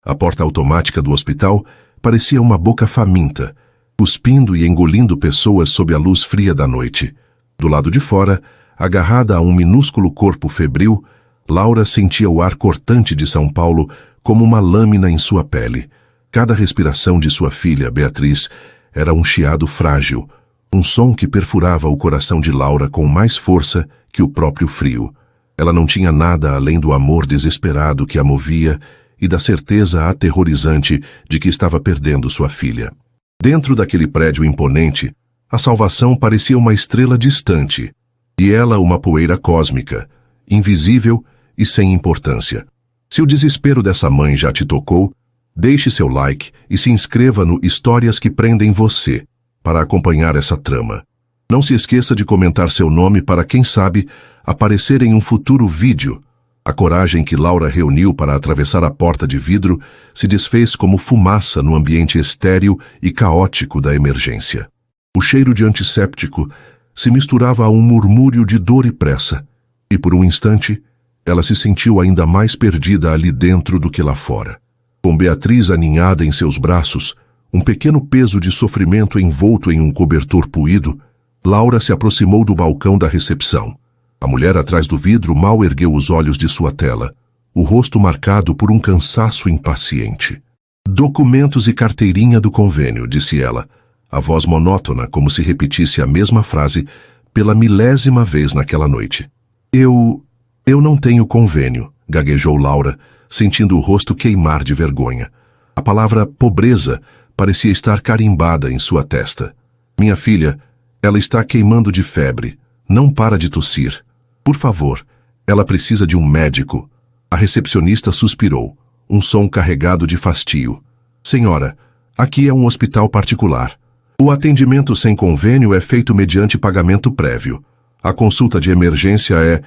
A porta automática do hospital parecia uma boca faminta, cuspindo e engolindo pessoas sob a luz fria da noite. Do lado de fora, agarrada a um minúsculo corpo febril, Laura sentia o ar cortante de São Paulo como uma lâmina em sua pele. Cada respiração de sua filha, Beatriz, era um chiado frágil, um som que perfurava o coração de Laura com mais força que o próprio frio. Ela não tinha nada além do amor desesperado que a movia e da certeza aterrorizante de que estava perdendo sua filha. Dentro daquele prédio imponente, a salvação parecia uma estrela distante, e ela uma poeira cósmica, invisível e sem importância. Se o desespero dessa mãe já te tocou, deixe seu like e se inscreva no Histórias que Prendem Você para acompanhar essa trama. Não se esqueça de comentar seu nome para, quem sabe, aparecer em um futuro vídeo. A coragem que Laura reuniu para atravessar a porta de vidro se desfez como fumaça no ambiente estéril e caótico da emergência. O cheiro de antisséptico se misturava a um murmúrio de dor e pressa, e por um instante ela se sentiu ainda mais perdida ali dentro do que lá fora. Com Beatriz aninhada em seus braços, um pequeno peso de sofrimento envolto em um cobertor puído, Laura se aproximou do balcão da recepção. A mulher atrás do vidro mal ergueu os olhos de sua tela, o rosto marcado por um cansaço impaciente. "Documentos e carteirinha do convênio", disse ela, a voz monótona como se repetisse a mesma frase pela 1000ª vez naquela noite. Eu não tenho convênio", gaguejou Laura, sentindo o rosto queimar de vergonha. A palavra pobreza parecia estar carimbada em sua testa. "Minha filha, ela está queimando de febre. Não para de tossir. Por favor, ela precisa de um médico." A recepcionista suspirou, um som carregado de fastio. "Senhora, aqui é um hospital particular. O atendimento sem convênio é feito mediante pagamento prévio. A consulta de emergência é..."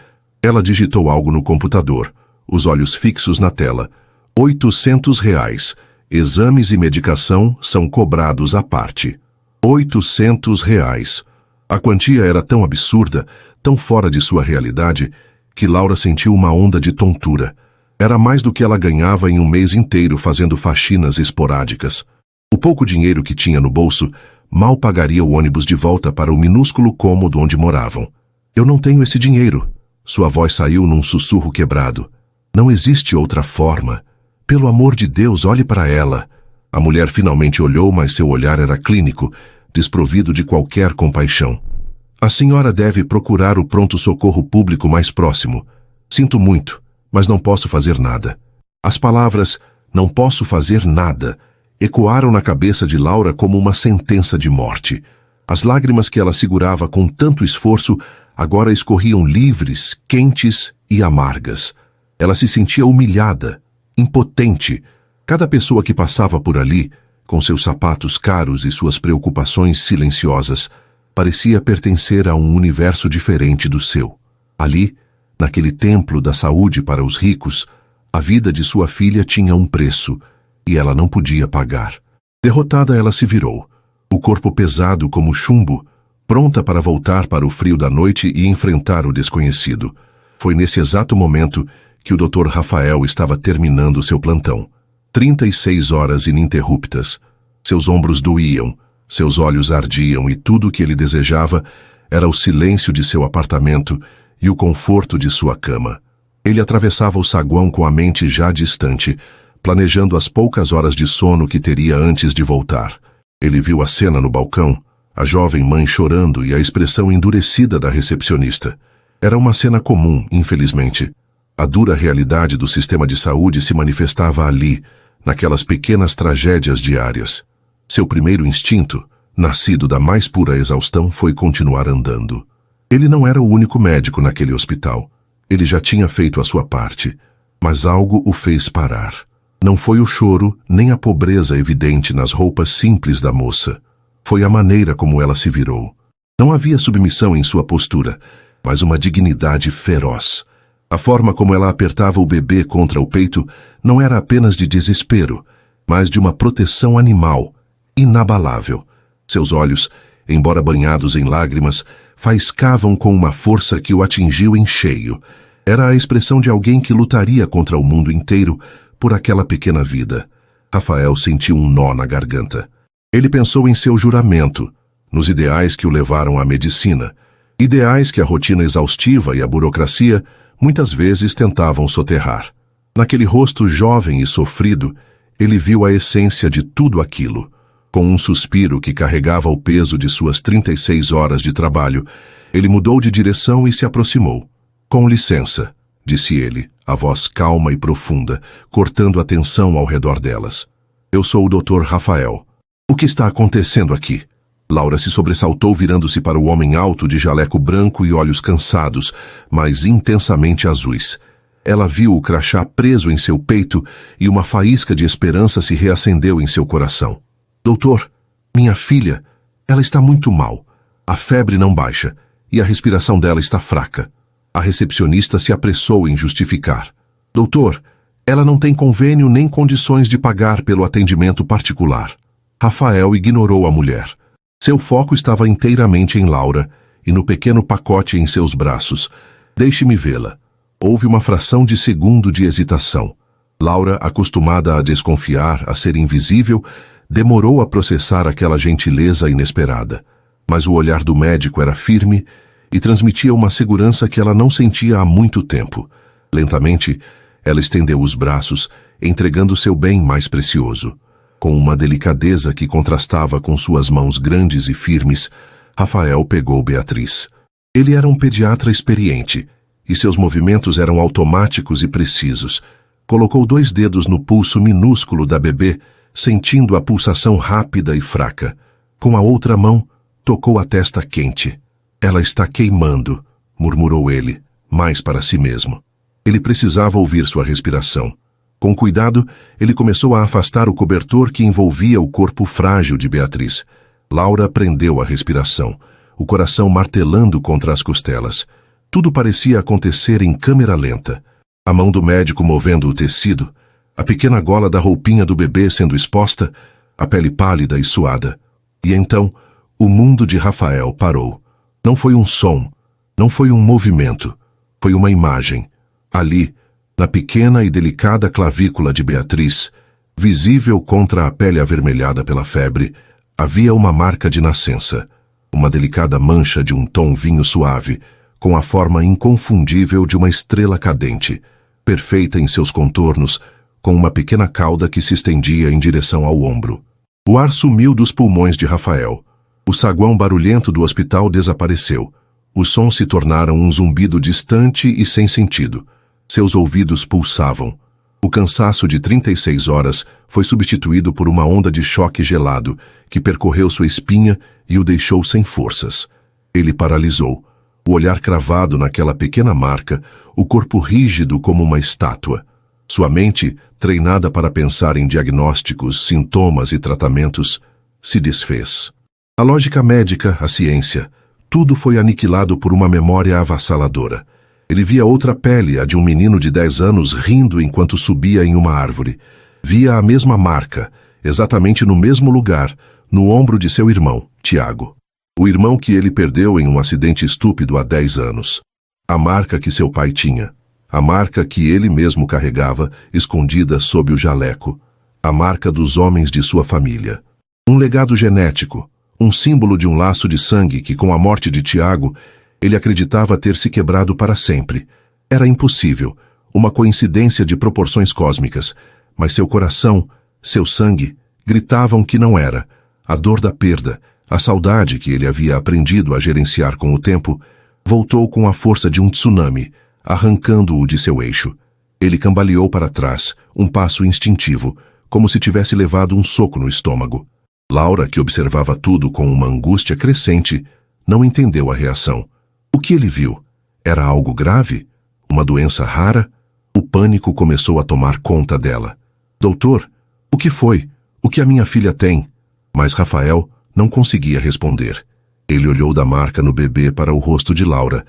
Ela digitou algo no computador, os olhos fixos na tela. R$800. Exames e medicação são cobrados à parte. R$800. A quantia era tão absurda, tão fora de sua realidade, que Laura sentiu uma onda de tontura. Era mais do que ela ganhava em um mês inteiro fazendo faxinas esporádicas. O pouco dinheiro que tinha no bolso mal pagaria o ônibus de volta para o minúsculo cômodo onde moravam. "Eu não tenho esse dinheiro." Sua voz saiu num sussurro quebrado. "Não existe outra forma. Pelo amor de Deus, olhe para ela." A mulher finalmente olhou, mas seu olhar era clínico, desprovido de qualquer compaixão. "A senhora deve procurar o pronto-socorro público mais próximo. Sinto muito, mas não posso fazer nada." As palavras "não posso fazer nada" ecoaram na cabeça de Laura como uma sentença de morte. As lágrimas que ela segurava com tanto esforço agora escorriam livres, quentes e amargas. Ela se sentia humilhada, impotente. Cada pessoa que passava por ali, com seus sapatos caros e suas preocupações silenciosas, parecia pertencer a um universo diferente do seu. Ali, naquele templo da saúde para os ricos, a vida de sua filha tinha um preço, e ela não podia pagar. Derrotada, ela se virou, o corpo pesado como chumbo, pronta para voltar para o frio da noite e enfrentar o desconhecido. Foi nesse exato momento que o Dr. Rafael estava terminando seu plantão. 36 horas ininterruptas. Seus ombros doíam, seus olhos ardiam e tudo o que ele desejava era o silêncio de seu apartamento e o conforto de sua cama. Ele atravessava o saguão com a mente já distante, planejando as poucas horas de sono que teria antes de voltar. Ele viu a cena no balcão, a jovem mãe chorando e a expressão endurecida da recepcionista. Era uma cena comum, infelizmente. A dura realidade do sistema de saúde se manifestava ali, naquelas pequenas tragédias diárias. Seu primeiro instinto, nascido da mais pura exaustão, foi continuar andando. Ele não era o único médico naquele hospital. Ele já tinha feito a sua parte, mas algo o fez parar. Não foi o choro, nem a pobreza evidente nas roupas simples da moça. Foi a maneira como ela se virou. Não havia submissão em sua postura, mas uma dignidade feroz. A forma como ela apertava o bebê contra o peito não era apenas de desespero, mas de uma proteção animal, inabalável. Seus olhos, embora banhados em lágrimas, faiscavam com uma força que o atingiu em cheio. Era a expressão de alguém que lutaria contra o mundo inteiro por aquela pequena vida. Rafael sentiu um nó na garganta. Ele pensou em seu juramento, nos ideais que o levaram à medicina, ideais que a rotina exaustiva e a burocracia muitas vezes tentavam soterrar. Naquele rosto jovem e sofrido, ele viu a essência de tudo aquilo. Com um suspiro que carregava o peso de suas 36 horas de trabalho, ele mudou de direção e se aproximou. "Com licença", disse ele, a voz calma e profunda, cortando a tensão ao redor delas. "Eu sou o Dr. Rafael. O que está acontecendo aqui?" Laura se sobressaltou, virando-se para o homem alto de jaleco branco e olhos cansados, mas intensamente azuis. Ela viu o crachá preso em seu peito e uma faísca de esperança se reacendeu em seu coração. "Doutor, minha filha, ela está muito mal. A febre não baixa e a respiração dela está fraca." A recepcionista se apressou em justificar. "Doutor, ela não tem convênio nem condições de pagar pelo atendimento particular." Rafael ignorou a mulher. Seu foco estava inteiramente em Laura e no pequeno pacote em seus braços. "Deixe-me vê-la." Houve uma fração de segundo de hesitação. Laura, acostumada a desconfiar, a ser invisível, demorou a processar aquela gentileza inesperada. Mas o olhar do médico era firme e transmitia uma segurança que ela não sentia há muito tempo. Lentamente, ela estendeu os braços, entregando seu bem mais precioso. Com uma delicadeza que contrastava com suas mãos grandes e firmes, Rafael pegou Beatriz. Ele era um pediatra experiente, e seus movimentos eram automáticos e precisos. Colocou 2 dedos no pulso minúsculo da bebê, sentindo a pulsação rápida e fraca. Com a outra mão, tocou a testa quente. "Ela está queimando", murmurou ele, mais para si mesmo. Ele precisava ouvir sua respiração. Com cuidado, ele começou a afastar o cobertor que envolvia o corpo frágil de Beatriz. Laura prendeu a respiração, o coração martelando contra as costelas. Tudo parecia acontecer em câmera lenta. A mão do médico movendo o tecido, a pequena gola da roupinha do bebê sendo exposta, a pele pálida e suada. E então, o mundo de Rafael parou. Não foi um som, não foi um movimento, foi uma imagem. Ali, na pequena e delicada clavícula de Beatriz, visível contra a pele avermelhada pela febre, havia uma marca de nascença, uma delicada mancha de um tom vinho suave, com a forma inconfundível de uma estrela cadente, perfeita em seus contornos, com uma pequena cauda que se estendia em direção ao ombro. O ar sumiu dos pulmões de Rafael. O saguão barulhento do hospital desapareceu. Os sons se tornaram um zumbido distante e sem sentido. Seus ouvidos pulsavam. O cansaço de 36 horas foi substituído por uma onda de choque gelado que percorreu sua espinha e o deixou sem forças. Ele paralisou, o olhar cravado naquela pequena marca, o corpo rígido como uma estátua. Sua mente, treinada para pensar em diagnósticos, sintomas e tratamentos, se desfez. A lógica médica, a ciência, tudo foi aniquilado por uma memória avassaladora. Ele via outra pele, a de um menino de 10 anos, rindo enquanto subia em uma árvore. Via a mesma marca, exatamente no mesmo lugar, no ombro de seu irmão, Tiago. O irmão que ele perdeu em um acidente estúpido há 10 anos. A marca que seu pai tinha. A marca que ele mesmo carregava, escondida sob o jaleco. A marca dos homens de sua família. Um legado genético, um símbolo de um laço de sangue que, com a morte de Tiago, ele acreditava ter se quebrado para sempre. Era impossível, uma coincidência de proporções cósmicas, mas seu coração, seu sangue, gritavam que não era. A dor da perda, a saudade que ele havia aprendido a gerenciar com o tempo, voltou com a força de um tsunami, arrancando-o de seu eixo. Ele cambaleou para trás, um passo instintivo, como se tivesse levado um soco no estômago. Laura, que observava tudo com uma angústia crescente, não entendeu a reação. O que ele viu? Era algo grave? Uma doença rara? O pânico começou a tomar conta dela. "Doutor, o que foi? O que a minha filha tem?" Mas Rafael não conseguia responder. Ele olhou da marca no bebê para o rosto de Laura,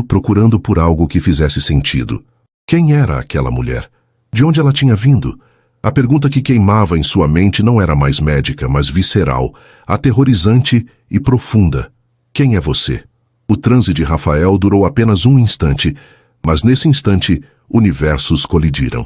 procurando por algo que fizesse sentido. Quem era aquela mulher? De onde ela tinha vindo? A pergunta que queimava em sua mente não era mais médica, mas visceral, aterrorizante e profunda. Quem é você? O transe de Rafael durou apenas um instante, mas nesse instante, universos colidiram.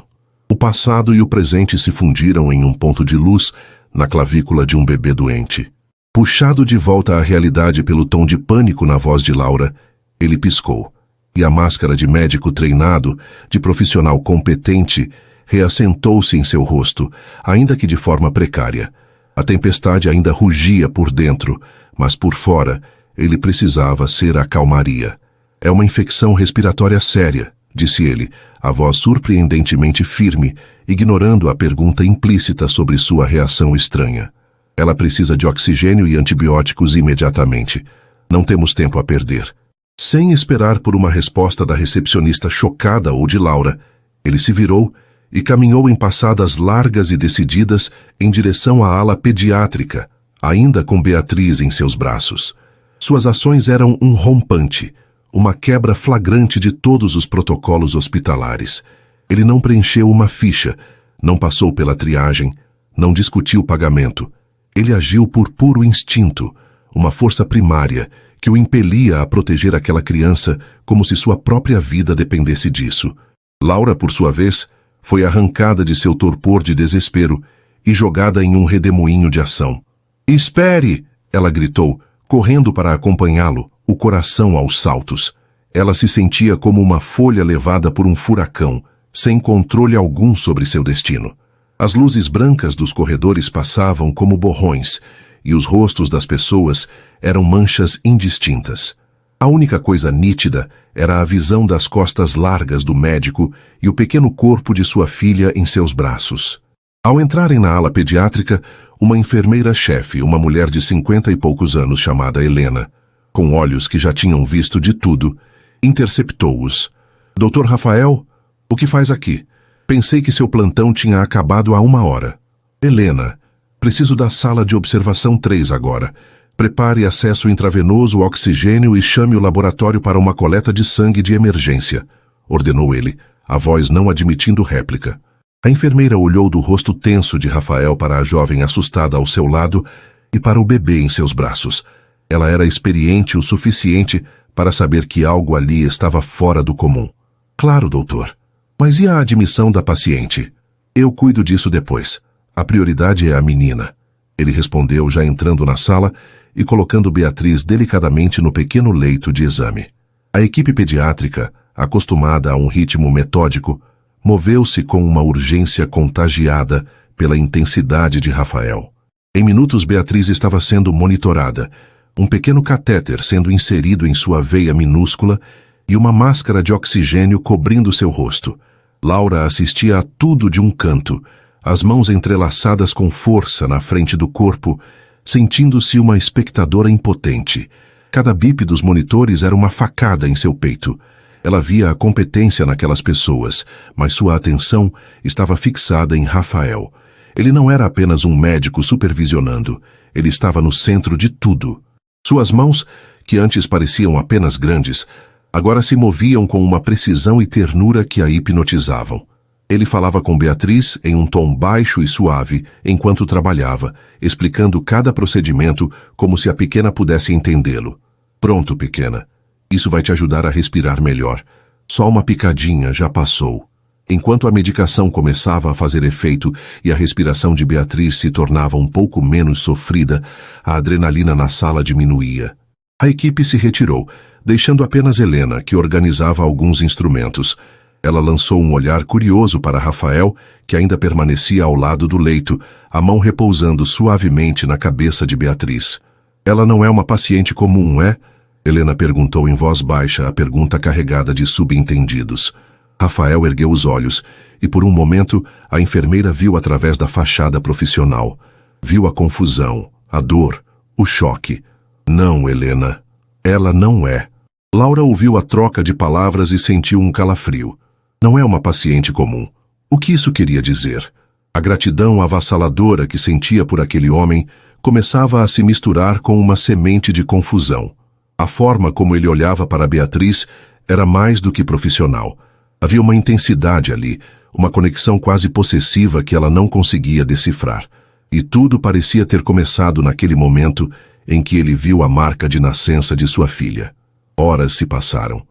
O passado e o presente se fundiram em um ponto de luz na clavícula de um bebê doente. Puxado de volta à realidade pelo tom de pânico na voz de Laura, ele piscou, e a máscara de médico treinado, de profissional competente, reassentou-se em seu rosto, ainda que de forma precária. A tempestade ainda rugia por dentro, mas por fora ele precisava ser a calmaria. É uma infecção respiratória séria, disse ele, a voz surpreendentemente firme, ignorando a pergunta implícita sobre sua reação estranha. Ela precisa de oxigênio e antibióticos imediatamente. Não temos tempo a perder. Sem esperar por uma resposta da recepcionista chocada ou de Laura, ele se virou e caminhou em passadas largas e decididas em direção à ala pediátrica, ainda com Beatriz em seus braços. Suas ações eram um rompante, uma quebra flagrante de todos os protocolos hospitalares. Ele não preencheu uma ficha, não passou pela triagem, não discutiu o pagamento. Ele agiu por puro instinto, uma força primária que o impelia a proteger aquela criança como se sua própria vida dependesse disso. Laura, por sua vez, foi arrancada de seu torpor de desespero e jogada em um redemoinho de ação. "Espere!" ela gritou, correndo para acompanhá-lo, o coração aos saltos. Ela se sentia como uma folha levada por um furacão, sem controle algum sobre seu destino. As luzes brancas dos corredores passavam como borrões, e os rostos das pessoas eram manchas indistintas. A única coisa nítida era a visão das costas largas do médico e o pequeno corpo de sua filha em seus braços. Ao entrarem na ala pediátrica, uma enfermeira-chefe, uma mulher de 50 e poucos anos chamada Helena, com olhos que já tinham visto de tudo, interceptou-os. "Dr. Rafael, o que faz aqui? Pensei que seu plantão tinha acabado há 1 hora. Helena, preciso da sala de observação 3 agora. Prepare acesso intravenoso, oxigênio e chame o laboratório para uma coleta de sangue de emergência", ordenou ele, a voz não admitindo réplica. A enfermeira olhou do rosto tenso de Rafael para a jovem assustada ao seu lado e para o bebê em seus braços. Ela era experiente o suficiente para saber que algo ali estava fora do comum. "Claro, doutor. Mas e a admissão da paciente?" "Eu cuido disso depois. A prioridade é a menina", ele respondeu, já entrando na sala e colocando Beatriz delicadamente no pequeno leito de exame. A equipe pediátrica, acostumada a um ritmo metódico, moveu-se com uma urgência contagiada pela intensidade de Rafael. Em minutos, Beatriz estava sendo monitorada, um pequeno catéter sendo inserido em sua veia minúscula e uma máscara de oxigênio cobrindo seu rosto. Laura assistia a tudo de um canto, as mãos entrelaçadas com força na frente do corpo, sentindo-se uma espectadora impotente. Cada bip dos monitores era uma facada em seu peito. Ela via a competência naquelas pessoas, mas sua atenção estava fixada em Rafael. Ele não era apenas um médico supervisionando, ele estava no centro de tudo. Suas mãos, que antes pareciam apenas grandes, agora se moviam com uma precisão e ternura que a hipnotizavam. Ele falava com Beatriz em um tom baixo e suave enquanto trabalhava, explicando cada procedimento como se a pequena pudesse entendê-lo. "Pronto, pequena. Isso vai te ajudar a respirar melhor. Só uma picadinha, já passou." Enquanto a medicação começava a fazer efeito e a respiração de Beatriz se tornava um pouco menos sofrida, a adrenalina na sala diminuía. A equipe se retirou, deixando apenas Helena, que organizava alguns instrumentos. Ela lançou um olhar curioso para Rafael, que ainda permanecia ao lado do leito, a mão repousando suavemente na cabeça de Beatriz. "Ela não é uma paciente comum, é?" Helena perguntou em voz baixa, a pergunta carregada de subentendidos. Rafael ergueu os olhos, e por um momento a enfermeira viu através da fachada profissional. Viu a confusão, a dor, o choque. "Não, Helena. Ela não é." Laura ouviu a troca de palavras e sentiu um calafrio. Não é uma paciente comum. O que isso queria dizer? A gratidão avassaladora que sentia por aquele homem começava a se misturar com uma semente de confusão. A forma como ele olhava para Beatriz era mais do que profissional. Havia uma intensidade ali, uma conexão quase possessiva que ela não conseguia decifrar. E tudo parecia ter começado naquele momento em que ele viu a marca de nascença de sua filha. Horas se passaram.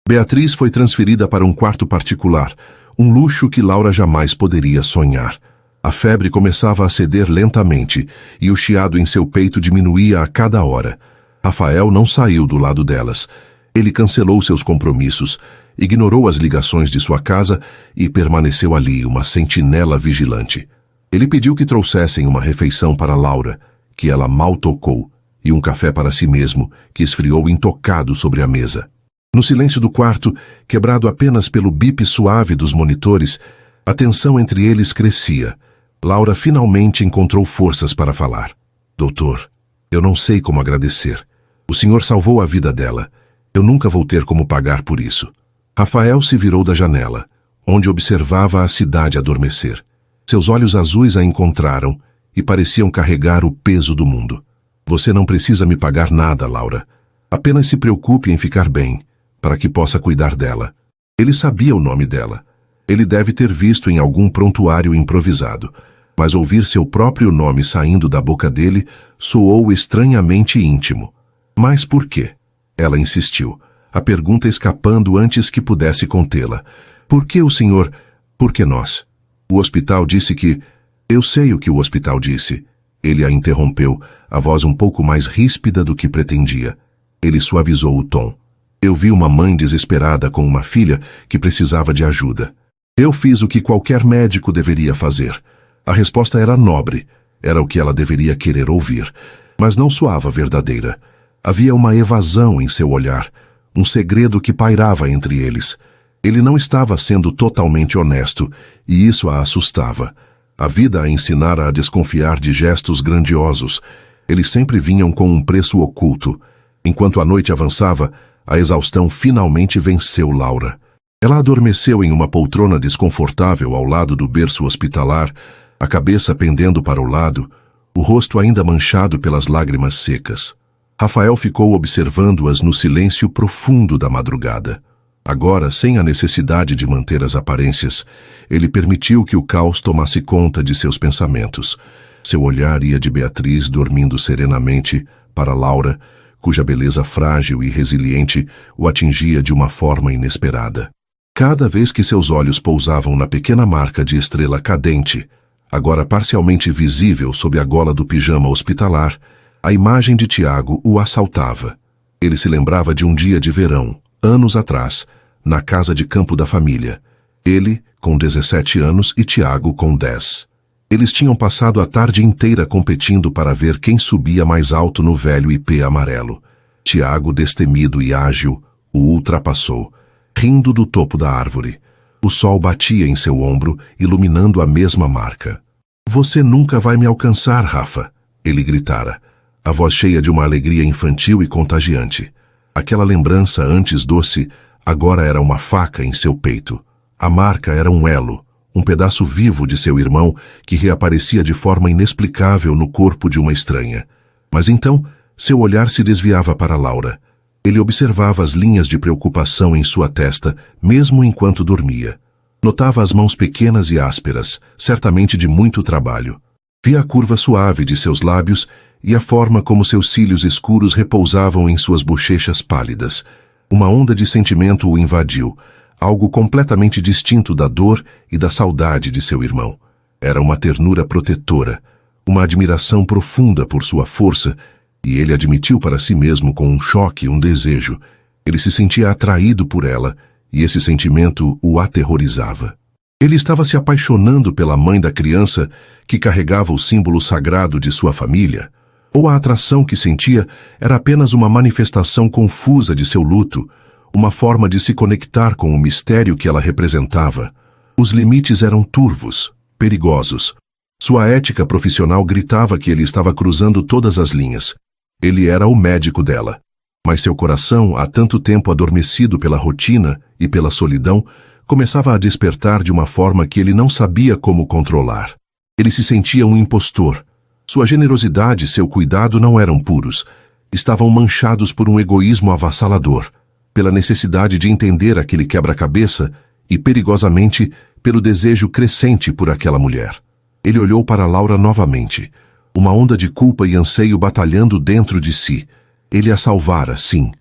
Beatriz foi transferida para um quarto particular, um luxo que Laura jamais poderia sonhar. A febre começava a ceder lentamente e o chiado em seu peito diminuía a cada hora. Rafael não saiu do lado delas. Ele cancelou seus compromissos, ignorou as ligações de sua casa e permaneceu ali, uma sentinela vigilante. Ele pediu que trouxessem uma refeição para Laura, que ela mal tocou, e um café para si mesmo, que esfriou intocado sobre a mesa. No silêncio do quarto, quebrado apenas pelo bip suave dos monitores, a tensão entre eles crescia. Laura finalmente encontrou forças para falar. Doutor, eu não sei como agradecer. O senhor salvou a vida dela. Eu nunca vou ter como pagar por isso. Rafael se virou da janela, onde observava a cidade adormecer. Seus olhos azuis a encontraram e pareciam carregar o peso do mundo. Você não precisa me pagar nada, Laura. Apenas se preocupe em ficar bem, para que possa cuidar dela. Ele sabia o nome dela. Ele deve ter visto em algum prontuário improvisado, mas ouvir seu próprio nome saindo da boca dele soou estranhamente íntimo. Mas por quê? Ela insistiu, a pergunta escapando antes que pudesse contê-la. Por que o senhor? Por que nós? O hospital disse que... Eu sei o que o hospital disse. Ele a interrompeu, a voz um pouco mais ríspida do que pretendia. Ele suavizou o tom. Eu vi uma mãe desesperada com uma filha que precisava de ajuda. Eu fiz o que qualquer médico deveria fazer. A resposta era nobre, era o que ela deveria querer ouvir, mas não soava verdadeira. Havia uma evasão em seu olhar, um segredo que pairava entre eles. Ele não estava sendo totalmente honesto, e isso a assustava. A vida a ensinara a desconfiar de gestos grandiosos. Eles sempre vinham com um preço oculto. Enquanto a noite avançava, a exaustão finalmente venceu Laura. Ela adormeceu em uma poltrona desconfortável ao lado do berço hospitalar, a cabeça pendendo para o lado, o rosto ainda manchado pelas lágrimas secas. Rafael ficou observando-as no silêncio profundo da madrugada. Agora, sem a necessidade de manter as aparências, ele permitiu que o caos tomasse conta de seus pensamentos. Seu olhar ia de Beatriz dormindo serenamente para Laura, cuja beleza frágil e resiliente o atingia de uma forma inesperada. Cada vez que seus olhos pousavam na pequena marca de estrela cadente, agora parcialmente visível sob a gola do pijama hospitalar, a imagem de Tiago o assaltava. Ele se lembrava de um dia de verão, anos atrás, na casa de campo da família. Ele, com 17 anos, e Tiago, com 10. Eles tinham passado a tarde inteira competindo para ver quem subia mais alto no velho ipê amarelo. Tiago, destemido e ágil, o ultrapassou, rindo do topo da árvore. O sol batia em seu ombro, iluminando a mesma marca. Você nunca vai me alcançar, Rafa, ele gritara, a voz cheia de uma alegria infantil e contagiante. Aquela lembrança antes doce, agora era uma faca em seu peito. A marca era um elo, um pedaço vivo de seu irmão que reaparecia de forma inexplicável no corpo de uma estranha. Mas então, seu olhar se desviava para Laura. Ele observava as linhas de preocupação em sua testa, mesmo enquanto dormia. Notava as mãos pequenas e ásperas, certamente de muito trabalho. Via a curva suave de seus lábios e a forma como seus cílios escuros repousavam em suas bochechas pálidas. Uma onda de sentimento o invadiu, algo completamente distinto da dor e da saudade de seu irmão. Era uma ternura protetora, uma admiração profunda por sua força, e ele admitiu para si mesmo com um choque, um desejo. Ele se sentia atraído por ela, e esse sentimento o aterrorizava. Ele estava se apaixonando pela mãe da criança que carregava o símbolo sagrado de sua família, ou a atração que sentia era apenas uma manifestação confusa de seu luto, uma forma de se conectar com o mistério que ela representava. Os limites eram turvos, perigosos. Sua ética profissional gritava que ele estava cruzando todas as linhas. Ele era o médico dela. Mas seu coração, há tanto tempo adormecido pela rotina e pela solidão, começava a despertar de uma forma que ele não sabia como controlar. Ele se sentia um impostor. Sua generosidade e seu cuidado não eram puros. Estavam manchados por um egoísmo avassalador, pela necessidade de entender aquele quebra-cabeça e, perigosamente, pelo desejo crescente por aquela mulher. Ele olhou para Laura novamente, uma onda de culpa e anseio batalhando dentro de si. Ele a salvara, sim,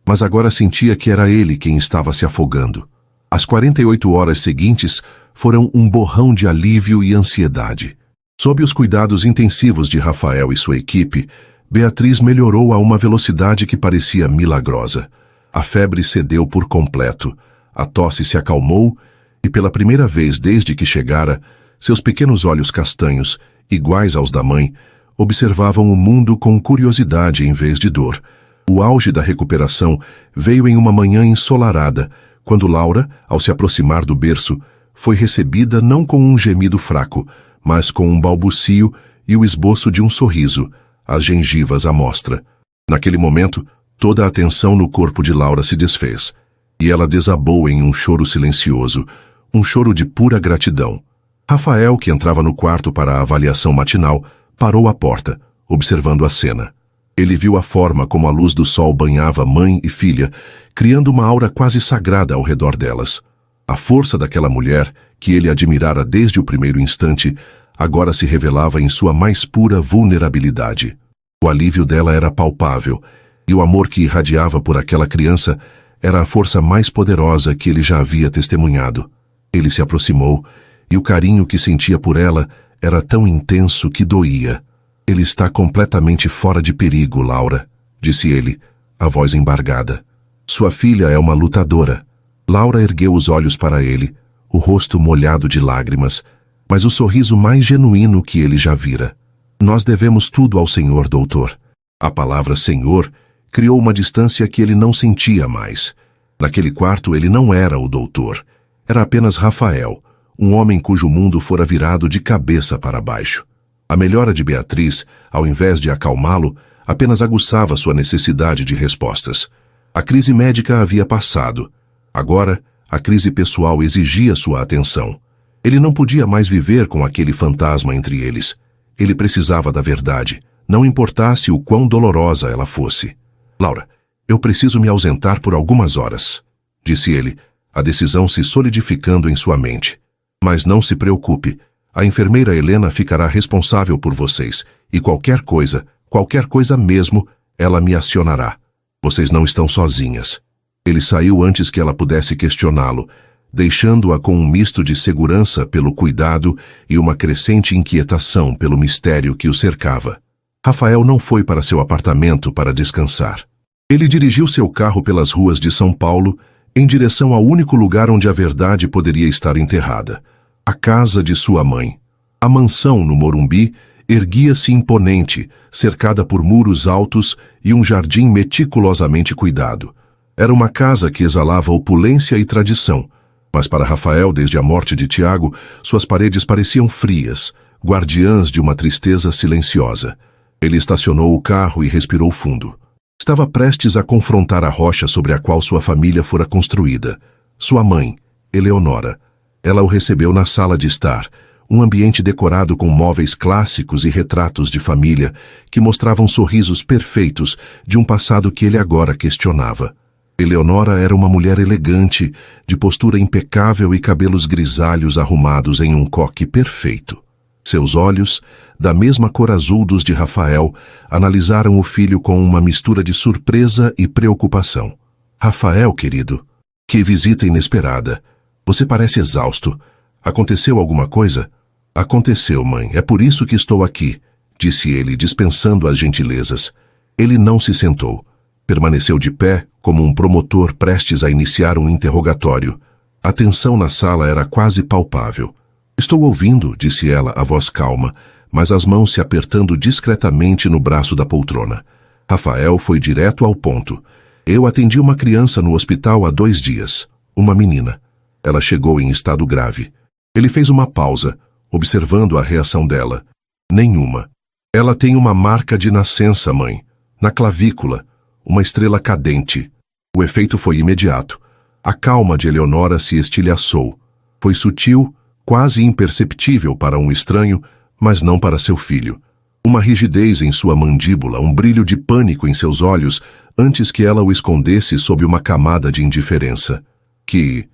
mas agora sentia que era ele quem estava se afogando. As 48 horas seguintes foram um borrão de alívio e ansiedade. Sob os cuidados intensivos de Rafael e sua equipe, Beatriz melhorou a uma velocidade que parecia milagrosa. A febre cedeu por completo, a tosse se acalmou e, pela primeira vez desde que chegara, seus pequenos olhos castanhos, iguais aos da mãe, observavam o mundo com curiosidade em vez de dor. O auge da recuperação veio em uma manhã ensolarada, quando Laura, ao se aproximar do berço, foi recebida não com um gemido fraco, mas com um balbucio e o esboço de um sorriso, as gengivas à mostra. Naquele momento, toda a atenção no corpo de Laura se desfez, e ela desabou em um choro silencioso, um choro de pura gratidão. Rafael, que entrava no quarto para a avaliação matinal, parou à porta, observando a cena. Ele viu a forma como a luz do sol banhava mãe e filha, criando uma aura quase sagrada ao redor delas. A força daquela mulher, que ele admirara desde o primeiro instante, agora se revelava em sua mais pura vulnerabilidade. O alívio dela era palpável, e o amor que irradiava por aquela criança era a força mais poderosa que ele já havia testemunhado. Ele se aproximou, e o carinho que sentia por ela era tão intenso que doía. Ele está completamente fora de perigo, Laura, disse ele, a voz embargada. Sua filha é uma lutadora. Laura ergueu os olhos para ele, o rosto molhado de lágrimas, mas o sorriso mais genuíno que ele já vira. Nós devemos tudo ao Senhor, doutor. A palavra Senhor criou uma distância que ele não sentia mais. Naquele quarto ele não era o doutor. Era apenas Rafael, um homem cujo mundo fora virado de cabeça para baixo. A melhora de Beatriz, ao invés de acalmá-lo, apenas aguçava sua necessidade de respostas. A crise médica havia passado. Agora, a crise pessoal exigia sua atenção. Ele não podia mais viver com aquele fantasma entre eles. Ele precisava da verdade, não importasse o quão dolorosa ela fosse. Laura, eu preciso me ausentar por algumas horas, disse ele, a decisão se solidificando em sua mente. Mas não se preocupe, a enfermeira Helena ficará responsável por vocês, e qualquer coisa mesmo, ela me acionará. Vocês não estão sozinhas. Ele saiu antes que ela pudesse questioná-lo, deixando-a com um misto de segurança pelo cuidado e uma crescente inquietação pelo mistério que o cercava. Rafael não foi para seu apartamento para descansar. Ele dirigiu seu carro pelas ruas de São Paulo em direção ao único lugar onde a verdade poderia estar enterrada. A casa de sua mãe. A mansão no Morumbi erguia-se imponente, cercada por muros altos e um jardim meticulosamente cuidado. Era uma casa que exalava opulência e tradição, mas para Rafael, desde a morte de Tiago, suas paredes pareciam frias, guardiãs de uma tristeza silenciosa. Ele estacionou o carro e respirou fundo. Estava prestes a confrontar a rocha sobre a qual sua família fora construída. Sua mãe, Eleonora. Ela o recebeu na sala de estar, um ambiente decorado com móveis clássicos e retratos de família que mostravam sorrisos perfeitos de um passado que ele agora questionava. Eleonora era uma mulher elegante, de postura impecável e cabelos grisalhos arrumados em um coque perfeito. Seus olhos, da mesma cor azul dos de Rafael, analisaram o filho com uma mistura de surpresa e preocupação. Rafael, querido, que visita inesperada. Você parece exausto. Aconteceu alguma coisa? Aconteceu, mãe. É por isso que estou aqui, disse ele, dispensando as gentilezas. Ele não se sentou. Permaneceu de pé, como um promotor prestes a iniciar um interrogatório. A tensão na sala era quase palpável. Estou ouvindo, disse ela, a voz calma, mas as mãos se apertando discretamente no braço da poltrona. Rafael foi direto ao ponto. Eu atendi uma criança no hospital há 2 dias. Uma menina. Ela chegou em estado grave. Ele fez uma pausa, observando a reação dela. Nenhuma. Ela tem uma marca de nascença, mãe. Na clavícula. Uma estrela cadente. O efeito foi imediato. A calma de Eleonora se estilhaçou. Foi sutil, quase imperceptível para um estranho, mas não para seu filho. Uma rigidez em sua mandíbula, um brilho de pânico em seus olhos, antes que ela o escondesse sob uma camada de indiferença. Que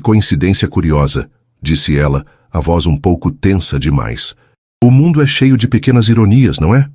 coincidência curiosa, disse ela, a voz um pouco tensa demais. O mundo é cheio de pequenas ironias, não é?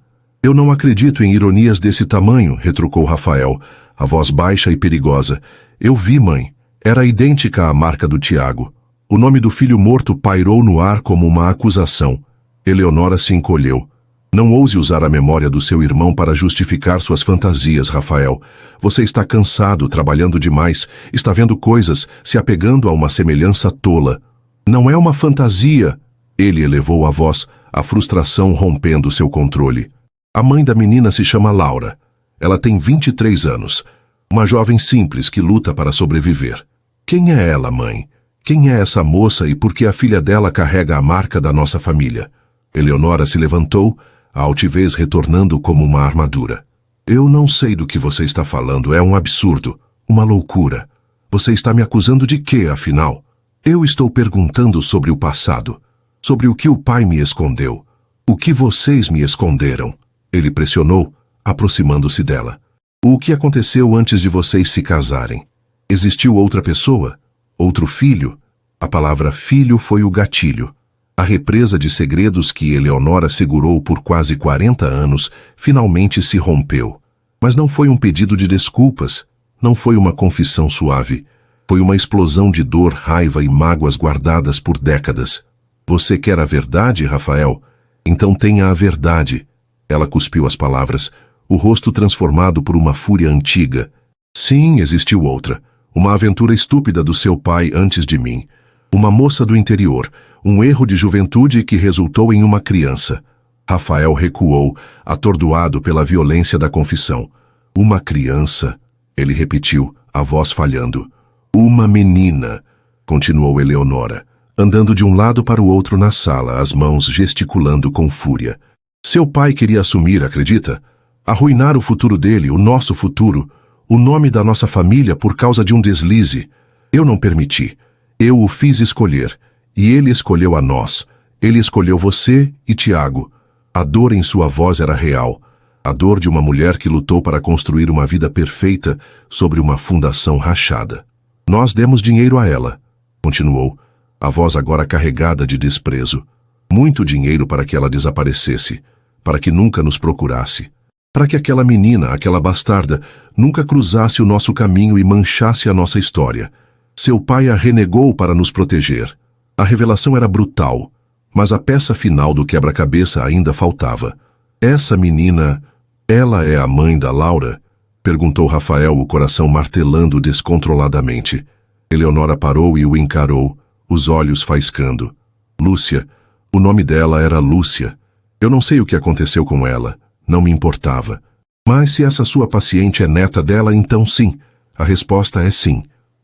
Eu não acredito em ironias desse tamanho, retrucou Rafael, a voz baixa e perigosa. Eu vi, mãe. Era idêntica à marca do Tiago. O nome do filho morto pairou no ar como uma acusação. Eleonora se encolheu. Não ouse usar a memória do seu irmão para justificar suas fantasias, Rafael. Você está cansado, trabalhando demais, está vendo coisas, se apegando a uma semelhança tola. Não é uma fantasia. Ele elevou a voz, a frustração rompendo seu controle. A mãe da menina se chama Laura. Ela tem 23 anos. Uma jovem simples que luta para sobreviver. Quem é ela, mãe? Quem é essa moça e por que a filha dela carrega a marca da nossa família? Eleonora se levantou, a altivez retornando como uma armadura. Eu não sei do que você está falando, é um absurdo, uma loucura. Você está me acusando de quê, afinal? Eu estou perguntando sobre o passado, sobre o que o pai me escondeu, o que vocês me esconderam. Ele pressionou, aproximando-se dela. O que aconteceu antes de vocês se casarem? Existiu outra pessoa? Outro filho? A palavra filho foi o gatilho. A represa de segredos que Eleonora segurou por quase 40 anos finalmente se rompeu. Mas não foi um pedido de desculpas, não foi uma confissão suave. Foi uma explosão de dor, raiva e mágoas guardadas por décadas. Você quer a verdade, Rafael? Então tenha a verdade. Ela cuspiu as palavras, o rosto transformado por uma fúria antiga. Sim, existiu outra. Uma aventura estúpida do seu pai antes de mim. Uma moça do interior, um erro de juventude que resultou em uma criança. Rafael recuou, atordoado pela violência da confissão. Uma criança, ele repetiu, a voz falhando. Uma menina, continuou Eleonora, andando de um lado para o outro na sala, as mãos gesticulando com fúria. Seu pai queria assumir, acredita? Arruinar o futuro dele, o nosso futuro, o nome da nossa família por causa de um deslize. Eu não permiti. Eu o fiz escolher. E ele escolheu a nós. Ele escolheu você e Tiago. A dor em sua voz era real. A dor de uma mulher que lutou para construir uma vida perfeita sobre uma fundação rachada. Nós demos dinheiro a ela, continuou, a voz agora carregada de desprezo. Muito dinheiro para que ela desaparecesse, para que nunca nos procurasse. Para que aquela menina, aquela bastarda, nunca cruzasse o nosso caminho e manchasse a nossa história. Seu pai a renegou para nos proteger. A revelação era brutal, mas a peça final do quebra-cabeça ainda faltava. Essa menina, ela é a mãe da Laura? Perguntou Rafael, o coração martelando descontroladamente. Eleonora parou e o encarou, os olhos faiscando. Lúcia. O nome dela era Lúcia. Eu não sei o que aconteceu com ela. Não me importava. Mas se essa sua paciente é neta dela, então sim. A resposta é sim.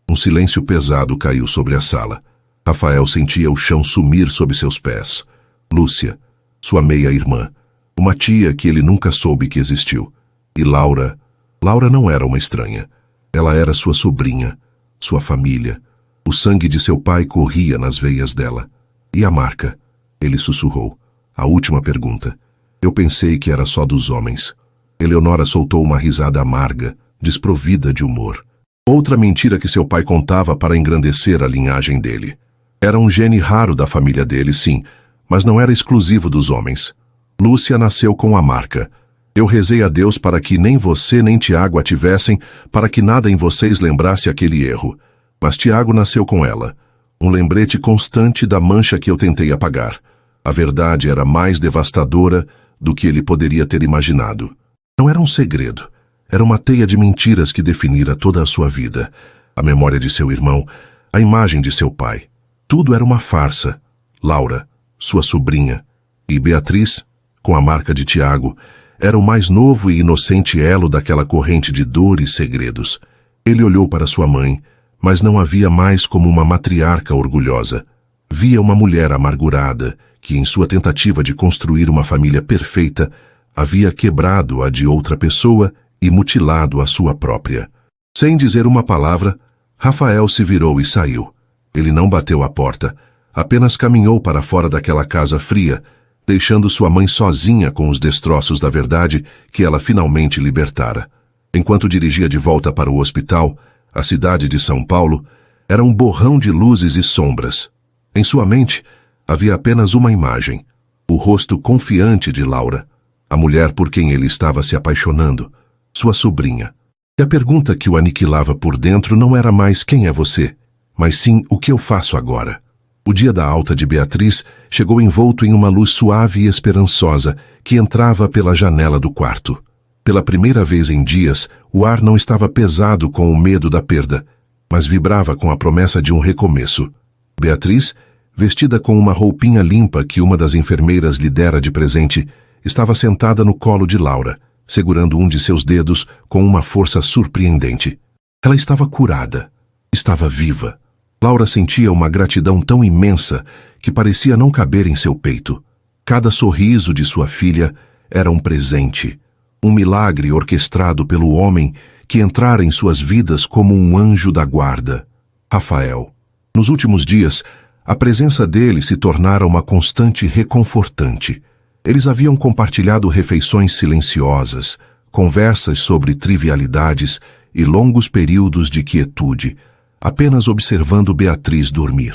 Um silêncio pesado caiu sobre a sala. Rafael sentia o chão sumir sob seus pés. Lúcia, sua meia-irmã. Uma tia que ele nunca soube que existiu. E Laura... Laura não era uma estranha. Ela era sua sobrinha, sua família. O sangue de seu pai corria nas veias dela. E a marca? Ele sussurrou. A última pergunta. Eu pensei que era só dos homens. Eleonora soltou uma risada amarga, desprovida de humor. Outra mentira que seu pai contava para engrandecer a linhagem dele. Era um gene raro da família dele, sim, mas não era exclusivo dos homens. Lúcia nasceu com a marca. Eu rezei a Deus para que nem você nem Tiago a tivessem, para que nada em vocês lembrasse aquele erro. Mas Tiago nasceu com ela. Um lembrete constante da mancha que eu tentei apagar. A verdade era mais devastadora do que ele poderia ter imaginado. Não era um segredo. Era uma teia de mentiras que definira toda a sua vida. A memória de seu irmão, a imagem de seu pai. Tudo era uma farsa. Laura, sua sobrinha, e Beatriz, com a marca de Tiago, era o mais novo e inocente elo daquela corrente de dor e segredos. Ele olhou para sua mãe, mas não a via mais como uma matriarca orgulhosa. Via uma mulher amargurada, que em sua tentativa de construir uma família perfeita, havia quebrado a de outra pessoa e mutilado a sua própria. Sem dizer uma palavra, Rafael se virou e saiu. Ele não bateu à porta, apenas caminhou para fora daquela casa fria, deixando sua mãe sozinha com os destroços da verdade que ela finalmente libertara. Enquanto dirigia de volta para o hospital, a cidade de São Paulo era um borrão de luzes e sombras. Em sua mente, havia apenas uma imagem, o rosto confiante de Laura, a mulher por quem ele estava se apaixonando, sua sobrinha. E a pergunta que o aniquilava por dentro não era mais quem é você, mas sim o que eu faço agora. O dia da alta de Beatriz chegou envolto em uma luz suave e esperançosa que entrava pela janela do quarto. Pela primeira vez em dias, o ar não estava pesado com o medo da perda, mas vibrava com a promessa de um recomeço. Beatriz, vestida com uma roupinha limpa que uma das enfermeiras lhe dera de presente, estava sentada no colo de Laura, segurando um de seus dedos com uma força surpreendente. Ela estava curada, estava viva. Laura sentia uma gratidão tão imensa que parecia não caber em seu peito. Cada sorriso de sua filha era um presente, um milagre orquestrado pelo homem que entrara em suas vidas como um anjo da guarda, Rafael. Nos últimos dias, a presença dele se tornara uma constante reconfortante. Eles haviam compartilhado refeições silenciosas, conversas sobre trivialidades e longos períodos de quietude, apenas observando Beatriz dormir.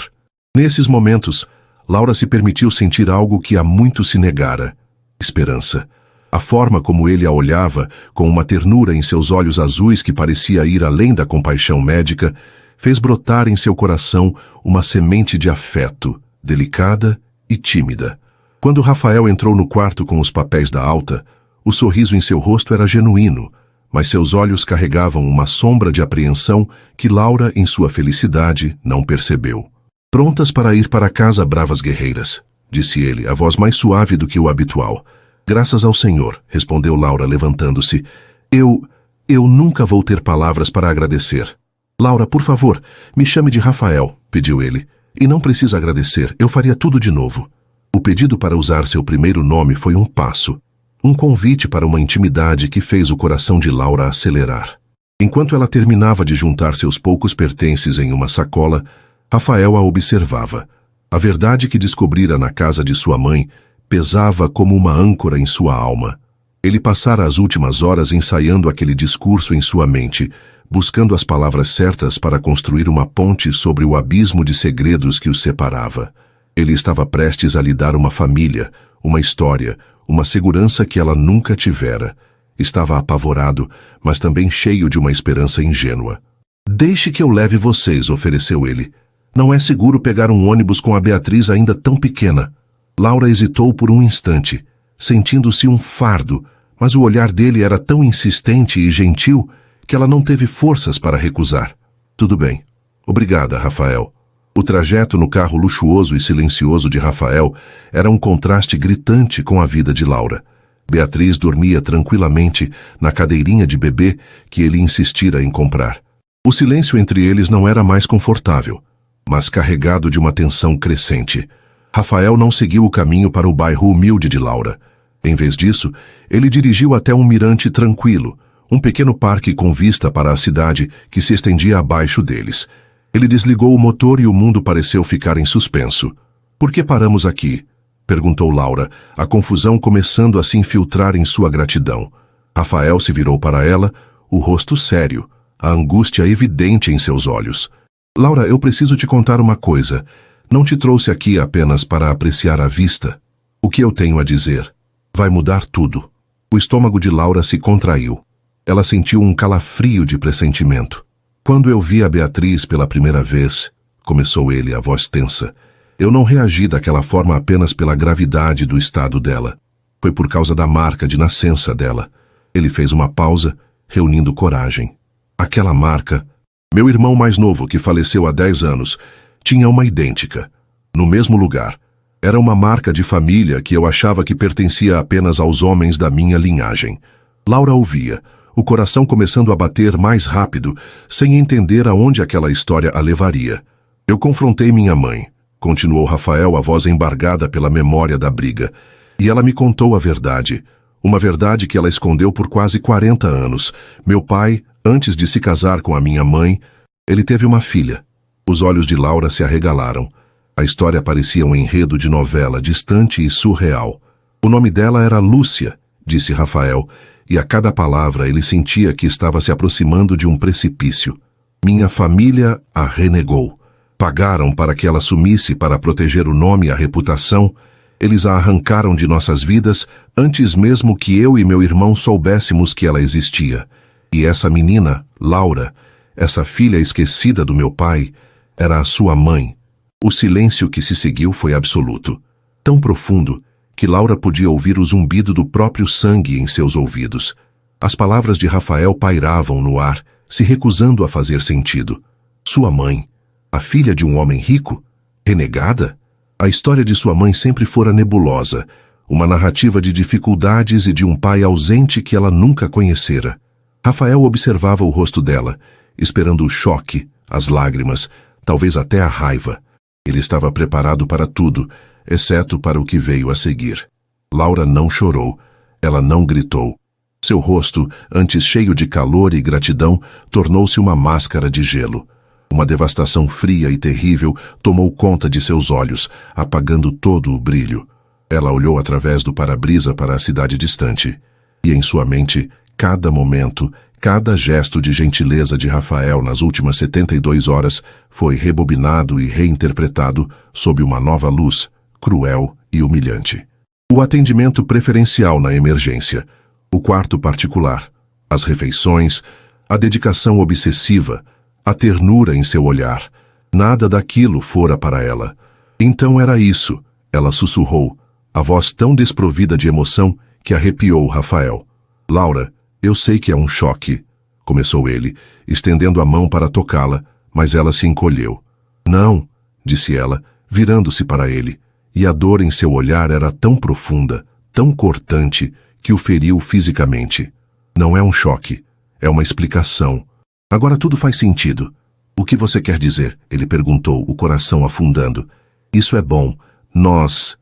Nesses momentos, Laura se permitiu sentir algo que há muito se negara: esperança. A forma como ele a olhava, com uma ternura em seus olhos azuis que parecia ir além da compaixão médica, fez brotar em seu coração uma semente de afeto, delicada e tímida. Quando Rafael entrou no quarto com os papéis da alta, o sorriso em seu rosto era genuíno, mas seus olhos carregavam uma sombra de apreensão que Laura, em sua felicidade, não percebeu. "Prontas para ir para casa, bravas guerreiras", disse ele, a voz mais suave do que o habitual. "Graças ao Senhor", respondeu Laura, levantando-se. Eu nunca vou ter palavras para agradecer." "Laura, por favor, me chame de Rafael", pediu ele. "E não precisa agradecer, eu faria tudo de novo." O pedido para usar seu primeiro nome foi um passo, um convite para uma intimidade que fez o coração de Laura acelerar. Enquanto ela terminava de juntar seus poucos pertences em uma sacola, Rafael a observava. A verdade que descobrira na casa de sua mãe pesava como uma âncora em sua alma. Ele passara as últimas horas ensaiando aquele discurso em sua mente, buscando as palavras certas para construir uma ponte sobre o abismo de segredos que os separava. Ele estava prestes a lhe dar uma família, uma história, uma segurança que ela nunca tivera. Estava apavorado, mas também cheio de uma esperança ingênua. "Deixe que eu leve vocês", ofereceu ele. "Não é seguro pegar um ônibus com a Beatriz ainda tão pequena." Laura hesitou por um instante, sentindo-se um fardo, mas o olhar dele era tão insistente e gentil que ela não teve forças para recusar. "Tudo bem. Obrigada, Rafael." O trajeto no carro luxuoso e silencioso de Rafael era um contraste gritante com a vida de Laura. Beatriz dormia tranquilamente na cadeirinha de bebê que ele insistira em comprar. O silêncio entre eles não era mais confortável, mas carregado de uma tensão crescente. Rafael não seguiu o caminho para o bairro humilde de Laura. Em vez disso, ele dirigiu até um mirante tranquilo, um pequeno parque com vista para a cidade que se estendia abaixo deles. Ele desligou o motor e o mundo pareceu ficar em suspenso. "Por que paramos aqui?" perguntou Laura, a confusão começando a se infiltrar em sua gratidão. Rafael se virou para ela, o rosto sério, a angústia evidente em seus olhos. "Laura, eu preciso te contar uma coisa. Não te trouxe aqui apenas para apreciar a vista. O que eu tenho a dizer vai mudar tudo." O estômago de Laura se contraiu. Ela sentiu um calafrio de pressentimento. "Quando eu vi a Beatriz pela primeira vez", começou ele, a voz tensa, "eu não reagi daquela forma apenas pela gravidade do estado dela. Foi por causa da marca de nascença dela." Ele fez uma pausa, reunindo coragem. "Aquela marca, meu irmão mais novo, que faleceu há 10 anos, tinha uma idêntica, no mesmo lugar. Era uma marca de família que eu achava que pertencia apenas aos homens da minha linhagem." Laura ouvia, o coração começando a bater mais rápido, sem entender aonde aquela história a levaria. "Eu confrontei minha mãe", continuou Rafael, a voz embargada pela memória da briga, "e ela me contou a verdade. Uma verdade que ela escondeu por quase 40 anos. Meu pai, antes de se casar com a minha mãe, ele teve uma filha." Os olhos de Laura se arregalaram. A história parecia um enredo de novela, distante e surreal. "O nome dela era Lúcia", disse Rafael, e a cada palavra ele sentia que estava se aproximando de um precipício. "Minha família a renegou. Pagaram para que ela sumisse para proteger o nome e a reputação. Eles a arrancaram de nossas vidas antes mesmo que eu e meu irmão soubéssemos que ela existia. E essa menina, Laura, essa filha esquecida do meu pai, era a sua mãe. O silêncio que se seguiu foi absoluto, tão profundo que Laura podia ouvir o zumbido do próprio sangue em seus ouvidos. As palavras de Rafael pairavam no ar, se recusando a fazer sentido. Sua mãe, a filha de um homem rico? Renegada? A história de sua mãe sempre fora nebulosa, uma narrativa de dificuldades e de um pai ausente que ela nunca conhecera. Rafael observava o rosto dela, esperando o choque, as lágrimas, talvez até a raiva. Ele estava preparado para tudo, exceto para o que veio a seguir. Laura não chorou, ela não gritou. Seu rosto, antes cheio de calor e gratidão, tornou-se uma máscara de gelo. Uma devastação fria e terrível tomou conta de seus olhos, apagando todo o brilho. Ela olhou através do para-brisa para a cidade distante. E em sua mente, cada momento, cada gesto de gentileza de Rafael nas últimas 72 horas foi rebobinado e reinterpretado sob uma nova luz, cruel e humilhante. O atendimento preferencial na emergência, o quarto particular, as refeições, a dedicação obsessiva, a ternura em seu olhar, nada daquilo fora para ela. Então era isso, ela sussurrou, a voz tão desprovida de emoção que arrepiou Rafael. Laura, eu sei que é um choque, começou ele, estendendo a mão para tocá-la, mas ela se encolheu. Não, disse ela, virando-se para ele, e a dor em seu olhar era tão profunda, tão cortante, que o feriu fisicamente. Não é um choque, é uma explicação. Agora tudo faz sentido. O que você quer dizer? Ele perguntou, o coração afundando. Isso é bom. Nós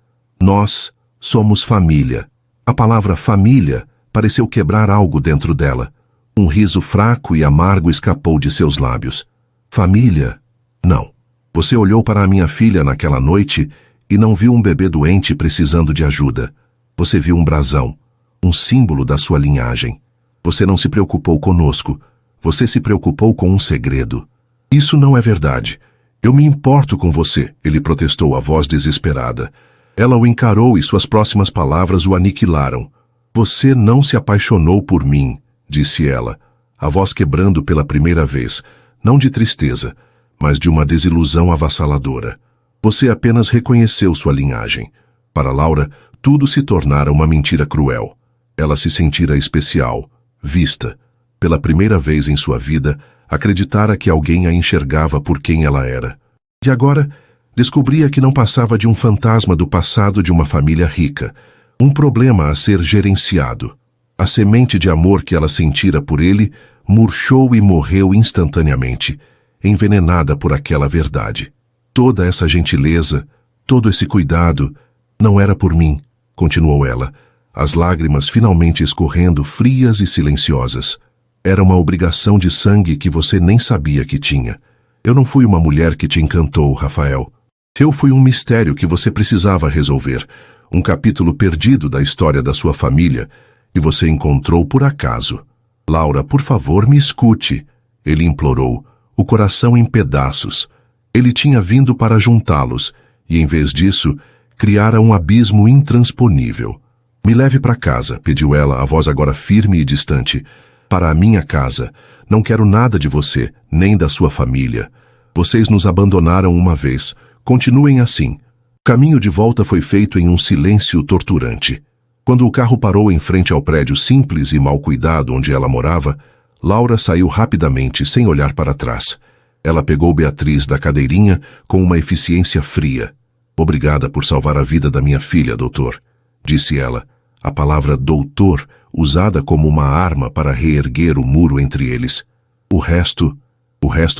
somos família. A palavra família pareceu quebrar algo dentro dela. Um riso fraco e amargo escapou de seus lábios. Família? Não. Você olhou para a minha filha naquela noite e não viu um bebê doente precisando de ajuda. Você viu um brasão, um símbolo da sua linhagem. Você não se preocupou conosco. Você se preocupou com um segredo. Isso não é verdade. Eu me importo com você, ele protestou, a voz desesperada. Ela o encarou e suas próximas palavras o aniquilaram. Você não se apaixonou por mim, disse ela, a voz quebrando pela primeira vez, não de tristeza, mas de uma desilusão avassaladora. Você apenas reconheceu sua linhagem. Para Laura, tudo se tornara uma mentira cruel. Ela se sentira especial, vista. Pela primeira vez em sua vida, acreditara que alguém a enxergava por quem ela era. E agora, descobria que não passava de um fantasma do passado de uma família rica, um problema a ser gerenciado. A semente de amor que ela sentira por ele murchou e morreu instantaneamente, envenenada por aquela verdade. Toda essa gentileza, todo esse cuidado, não era por mim, continuou ela, as lágrimas finalmente escorrendo frias e silenciosas. Era uma obrigação de sangue que você nem sabia que tinha. Eu não fui uma mulher que te encantou, Rafael. Eu fui um mistério que você precisava resolver, um capítulo perdido da história da sua família, e você encontrou por acaso. Laura, por favor, me escute, ele implorou, o coração em pedaços. Ele tinha vindo para juntá-los, e em vez disso, criara um abismo intransponível. Me leve para casa, pediu ela, a voz agora firme e distante. Para a minha casa. Não quero nada de você, nem da sua família. Vocês nos abandonaram uma vez. Continuem assim. O caminho de volta foi feito em um silêncio torturante. Quando o carro parou em frente ao prédio simples e mal cuidado onde ela morava, Laura saiu rapidamente, sem olhar para trás. Ela pegou Beatriz da cadeirinha com uma eficiência fria. Obrigada por salvar a vida da minha filha, doutor, disse ela. A palavra doutor usada como uma arma para reerguer o muro entre eles. O resto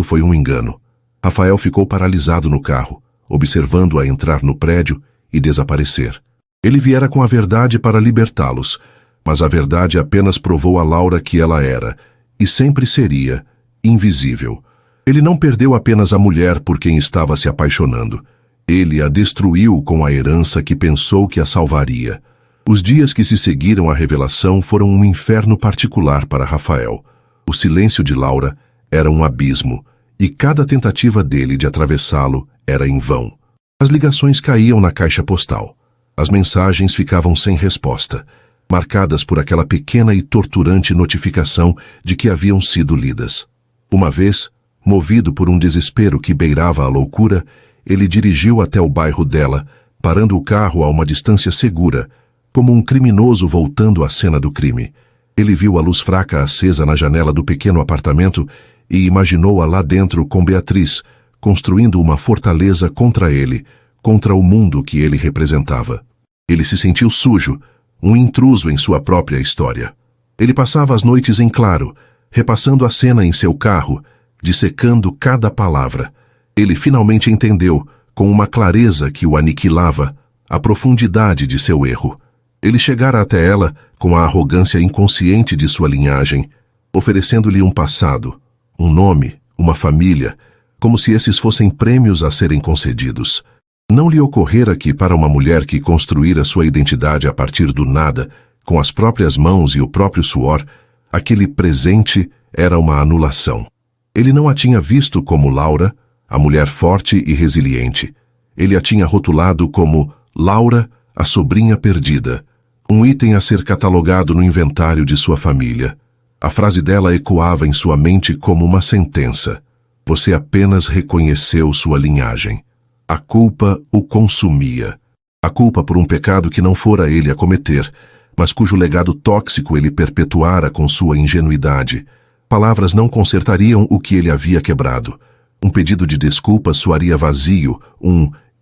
foi um engano. Rafael ficou paralisado no carro, observando-a entrar no prédio e desaparecer. Ele viera com a verdade para libertá-los, mas a verdade apenas provou a Laura que ela era, e sempre seria, invisível. Ele não perdeu apenas a mulher por quem estava se apaixonando. Ele a destruiu com a herança que pensou que a salvaria. Os dias que se seguiram à revelação foram um inferno particular para Rafael. O silêncio de Laura era um abismo, e cada tentativa dele de atravessá-lo era em vão. As ligações caíam na caixa postal. As mensagens ficavam sem resposta, marcadas por aquela pequena e torturante notificação de que haviam sido lidas. Uma vez, movido por um desespero que beirava a loucura, ele dirigiu até o bairro dela, parando o carro a uma distância segura, como um criminoso voltando à cena do crime. Ele viu a luz fraca acesa na janela do pequeno apartamento e imaginou-a lá dentro com Beatriz, construindo uma fortaleza contra ele, contra o mundo que ele representava. Ele se sentiu sujo, um intruso em sua própria história. Ele passava as noites em claro, repassando a cena em seu carro, dissecando cada palavra. Ele finalmente entendeu, com uma clareza que o aniquilava, a profundidade de seu erro. Ele chegara até ela com a arrogância inconsciente de sua linhagem, oferecendo-lhe um passado, um nome, uma família, como se esses fossem prêmios a serem concedidos. Não lhe ocorrera que, para uma mulher que construíra sua identidade a partir do nada, com as próprias mãos e o próprio suor, aquele presente era uma anulação. Ele não a tinha visto como Laura, a mulher forte e resiliente. Ele a tinha rotulado como Laura, a sobrinha perdida, um item a ser catalogado no inventário de sua família. A frase dela ecoava em sua mente como uma sentença. Você apenas reconheceu sua linhagem. A culpa o consumia. A culpa por um pecado que não fora ele a cometer, mas cujo legado tóxico ele perpetuara com sua ingenuidade. Palavras não consertariam o que ele havia quebrado. Um pedido de desculpas soaria vazio,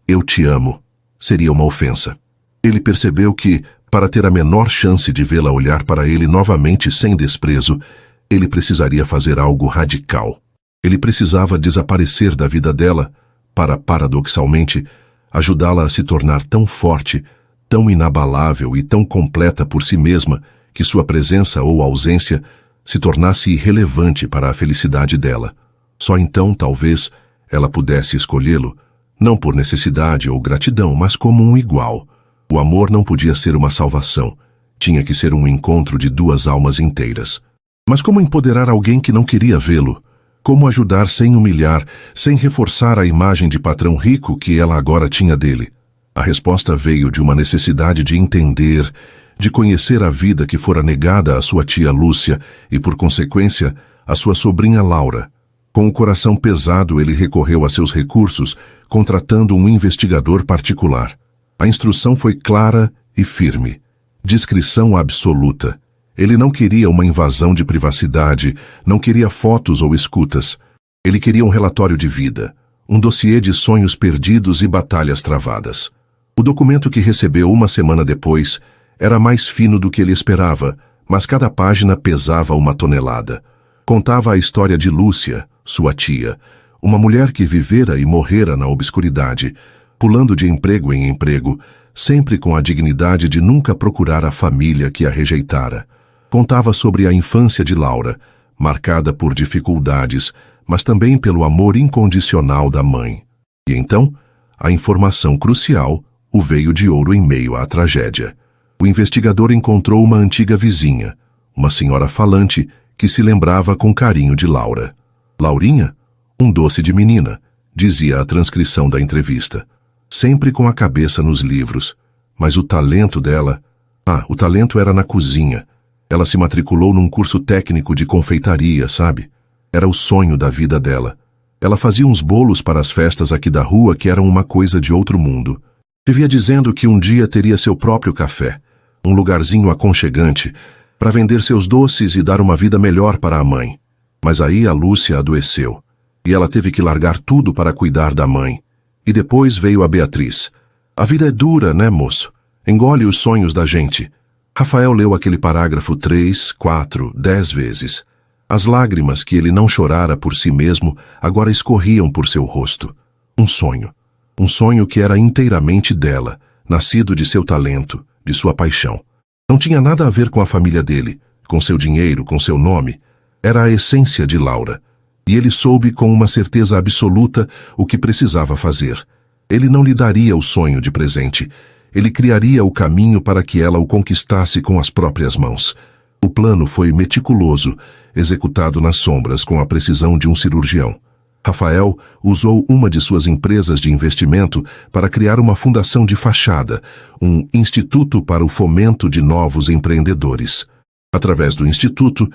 "eu te amo" seria uma ofensa. Ele percebeu que, para ter a menor chance de vê-la olhar para ele novamente sem desprezo, ele precisaria fazer algo radical. Ele precisava desaparecer da vida dela para, paradoxalmente, ajudá-la a se tornar tão forte, tão inabalável e tão completa por si mesma que sua presença ou ausência se tornasse irrelevante para a felicidade dela. Só então, talvez, ela pudesse escolhê-lo, não por necessidade ou gratidão, mas como um igual. O amor não podia ser uma salvação, tinha que ser um encontro de duas almas inteiras. Mas como empoderar alguém que não queria vê-lo? Como ajudar sem humilhar, sem reforçar a imagem de patrão rico que ela agora tinha dele? A resposta veio de uma necessidade de entender, de conhecer a vida que fora negada à sua tia Lúcia e, por consequência, à sua sobrinha Laura. Com o coração pesado, ele recorreu a seus recursos, contratando um investigador particular. A instrução foi clara e firme. Discrição absoluta. Ele não queria uma invasão de privacidade, não queria fotos ou escutas. Ele queria um relatório de vida, um dossiê de sonhos perdidos e batalhas travadas. O documento que recebeu uma semana depois era mais fino do que ele esperava, mas cada página pesava uma tonelada. Contava a história de Lúcia, sua tia, uma mulher que vivera e morrera na obscuridade, pulando de emprego em emprego, sempre com a dignidade de nunca procurar a família que a rejeitara. Contava sobre a infância de Laura, marcada por dificuldades, mas também pelo amor incondicional da mãe. E então, a informação crucial o veio de ouro em meio à tragédia. O investigador encontrou uma antiga vizinha, uma senhora falante que se lembrava com carinho de Laura. Laurinha? Um doce de menina, dizia a transcrição da entrevista. Sempre com a cabeça nos livros. Mas o talento dela... o talento era na cozinha. Ela se matriculou num curso técnico de confeitaria, sabe? Era o sonho da vida dela. Ela fazia uns bolos para as festas aqui da rua que eram uma coisa de outro mundo. Vivia dizendo que um dia teria seu próprio café, um lugarzinho aconchegante, para vender seus doces e dar uma vida melhor para a mãe. Mas aí a Lúcia adoeceu, e ela teve que largar tudo para cuidar da mãe. E depois veio a Beatriz. A vida é dura, né, moço? Engole os sonhos da gente. Rafael leu aquele parágrafo 3, 4, 10 vezes. As lágrimas que ele não chorara por si mesmo agora escorriam por seu rosto. Um sonho. Um sonho que era inteiramente dela, nascido de seu talento, de sua paixão. Não tinha nada a ver com a família dele, com seu dinheiro, com seu nome. Era a essência de Laura. E ele soube com uma certeza absoluta o que precisava fazer. Ele não lhe daria o sonho de presente. Ele criaria o caminho para que ela o conquistasse com as próprias mãos. O plano foi meticuloso, executado nas sombras com a precisão de um cirurgião. Rafael usou uma de suas empresas de investimento para criar uma fundação de fachada, um instituto para o fomento de novos empreendedores. Através do instituto,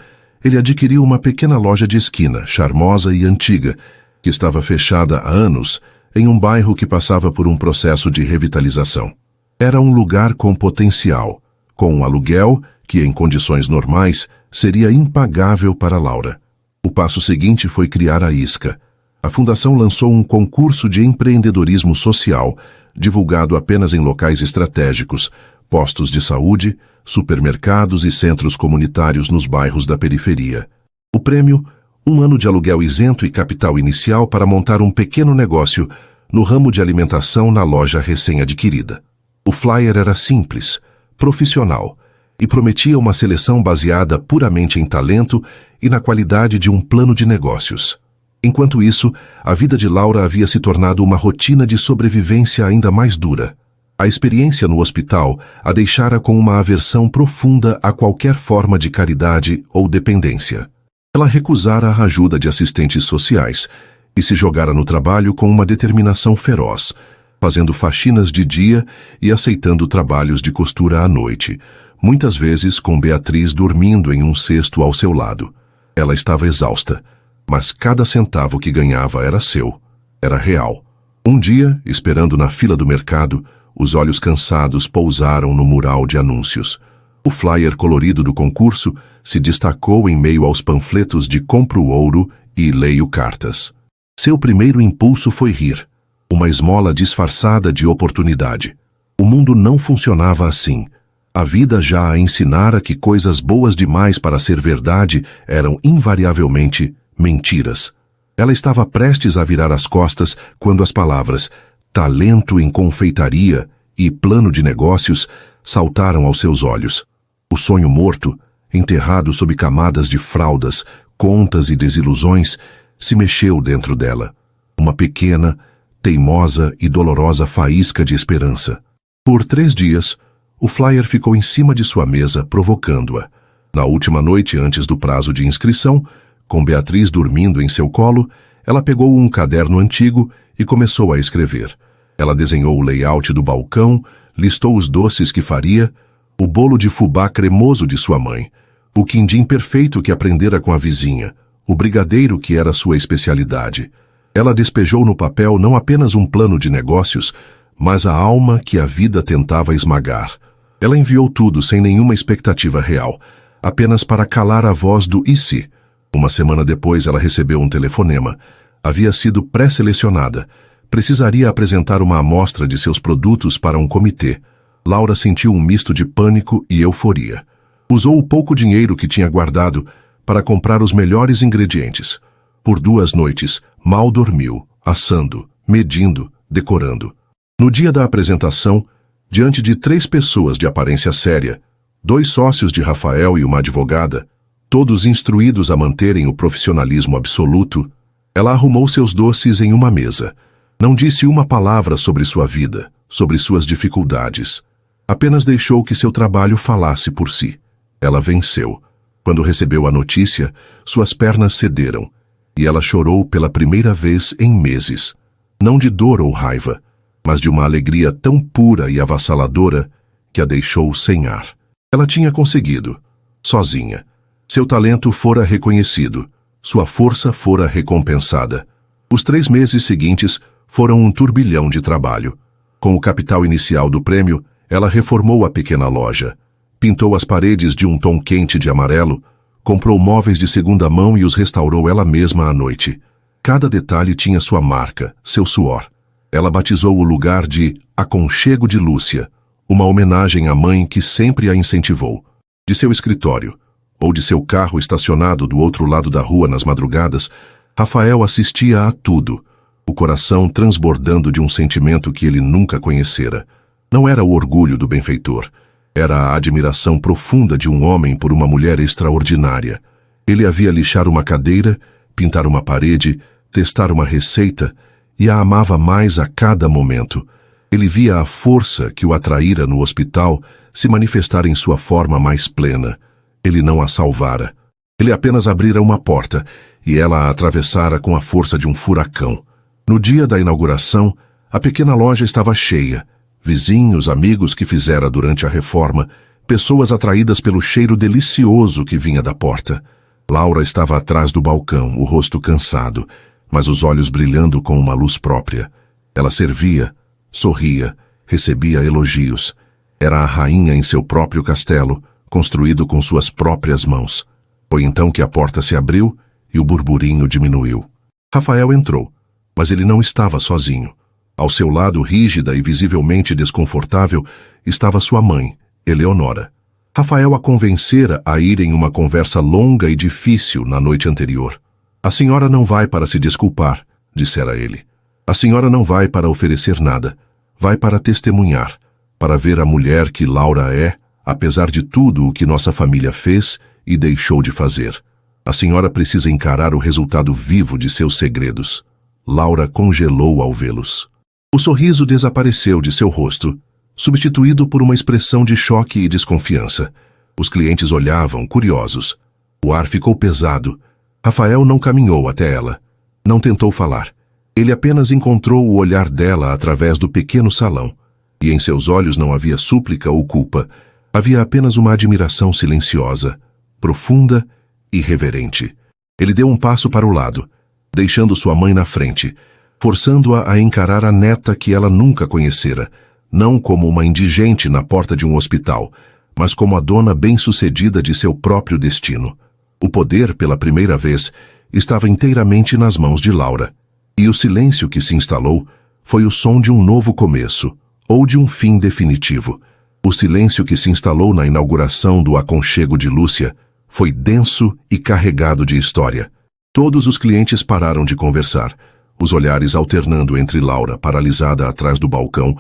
ele adquiriu uma pequena loja de esquina, charmosa e antiga, que estava fechada há anos, em um bairro que passava por um processo de revitalização. Era um lugar com potencial, com um aluguel que, em condições normais, seria impagável para Laura. O passo seguinte foi criar a Isca. A fundação lançou um concurso de empreendedorismo social, divulgado apenas em locais estratégicos, postos de saúde, supermercados e centros comunitários nos bairros da periferia. O prêmio, 1 ano de aluguel isento e capital inicial para montar um pequeno negócio no ramo de alimentação na loja recém-adquirida. O flyer era simples, profissional, e prometia uma seleção baseada puramente em talento e na qualidade de um plano de negócios. Enquanto isso, a vida de Laura havia se tornado uma rotina de sobrevivência ainda mais dura. A experiência no hospital a deixara com uma aversão profunda a qualquer forma de caridade ou dependência. Ela recusara a ajuda de assistentes sociais e se jogara no trabalho com uma determinação feroz, fazendo faxinas de dia e aceitando trabalhos de costura à noite, muitas vezes com Beatriz dormindo em um cesto ao seu lado. Ela estava exausta, mas cada centavo que ganhava era seu, era real. Um dia, esperando na fila do mercado, os olhos cansados pousaram no mural de anúncios. O flyer colorido do concurso se destacou em meio aos panfletos de Compro Ouro e Leio Cartas. Seu primeiro impulso foi rir, uma esmola disfarçada de oportunidade. O mundo não funcionava assim. A vida já a ensinara que coisas boas demais para ser verdade eram invariavelmente mentiras. Ela estava prestes a virar as costas quando as palavras talento em confeitaria e plano de negócios saltaram aos seus olhos. O sonho morto, enterrado sob camadas de fraldas, contas e desilusões, se mexeu dentro dela. Uma pequena, teimosa e dolorosa faísca de esperança. Por 3 dias, o flyer ficou em cima de sua mesa, provocando-a. Na última noite antes do prazo de inscrição, com Beatriz dormindo em seu colo, ela pegou um caderno antigo e começou a escrever. Ela desenhou o layout do balcão, listou os doces que faria, o bolo de fubá cremoso de sua mãe, o quindim perfeito que aprendera com a vizinha, o brigadeiro que era sua especialidade. Ela despejou no papel não apenas um plano de negócios, mas a alma que a vida tentava esmagar. Ela enviou tudo sem nenhuma expectativa real, apenas para calar a voz do "e se?". Uma semana depois ela recebeu um telefonema. Havia sido pré-selecionada. Precisaria apresentar uma amostra de seus produtos para um comitê. Laura sentiu um misto de pânico e euforia. Usou o pouco dinheiro que tinha guardado para comprar os melhores ingredientes. Por 2 noites, mal dormiu, assando, medindo, decorando. No dia da apresentação, diante de 3 pessoas de aparência séria, 2 sócios de Rafael e uma advogada, todos instruídos a manterem o profissionalismo absoluto, ela arrumou seus doces em uma mesa. Não disse uma palavra sobre sua vida, sobre suas dificuldades. Apenas deixou que seu trabalho falasse por si. Ela venceu. Quando recebeu a notícia, suas pernas cederam, e ela chorou pela primeira vez em meses. Não de dor ou raiva, mas de uma alegria tão pura e avassaladora que a deixou sem ar. Ela tinha conseguido, sozinha. Seu talento fora reconhecido, sua força fora recompensada. Os 3 meses seguintes foram um turbilhão de trabalho. Com o capital inicial do prêmio, ela reformou a pequena loja, pintou as paredes de um tom quente de amarelo, comprou móveis de segunda mão e os restaurou ela mesma à noite. Cada detalhe tinha sua marca, seu suor. Ela batizou o lugar de Aconchego de Lúcia, uma homenagem à mãe que sempre a incentivou. De seu escritório, ou de seu carro estacionado do outro lado da rua nas madrugadas, Rafael assistia a tudo, o coração transbordando de um sentimento que ele nunca conhecera. Não era o orgulho do benfeitor, era a admiração profunda de um homem por uma mulher extraordinária. Ele a via lixar uma cadeira, pintar uma parede, testar uma receita, e a amava mais a cada momento. Ele via a força que o atraíra no hospital se manifestar em sua forma mais plena. Ele não a salvara. Ele apenas abrira uma porta, e ela a atravessara com a força de um furacão. No dia da inauguração, a pequena loja estava cheia. Vizinhos, amigos que fizera durante a reforma, pessoas atraídas pelo cheiro delicioso que vinha da porta. Laura estava atrás do balcão, o rosto cansado, mas os olhos brilhando com uma luz própria. Ela servia, sorria, recebia elogios. Era a rainha em seu próprio castelo, construído com suas próprias mãos. Foi então que a porta se abriu e o burburinho diminuiu. Rafael entrou, mas ele não estava sozinho. Ao seu lado, rígida e visivelmente desconfortável, estava sua mãe, Eleonora. Rafael a convencera a ir em uma conversa longa e difícil na noite anterior. A senhora não vai para se desculpar, dissera ele. A senhora não vai para oferecer nada. Vai para testemunhar, para ver a mulher que Laura é, apesar de tudo o que nossa família fez e deixou de fazer. A senhora precisa encarar o resultado vivo de seus segredos. Laura congelou ao vê-los. O sorriso desapareceu de seu rosto, substituído por uma expressão de choque e desconfiança. Os clientes olhavam, curiosos. O ar ficou pesado. Rafael não caminhou até ela. Não tentou falar. Ele apenas encontrou o olhar dela através do pequeno salão. E em seus olhos não havia súplica ou culpa. Havia apenas uma admiração silenciosa, profunda e reverente. Ele deu um passo para o lado, deixando sua mãe na frente, forçando-a a encarar a neta que ela nunca conhecera, não como uma indigente na porta de um hospital, mas como a dona bem-sucedida de seu próprio destino. O poder, pela primeira vez, estava inteiramente nas mãos de Laura, e o silêncio que se instalou foi o som de um novo começo, ou de um fim definitivo. O silêncio que se instalou na inauguração do aconchego de Lúcia foi denso e carregado de história. Todos os clientes pararam de conversar, os olhares alternando entre Laura, paralisada atrás do balcão,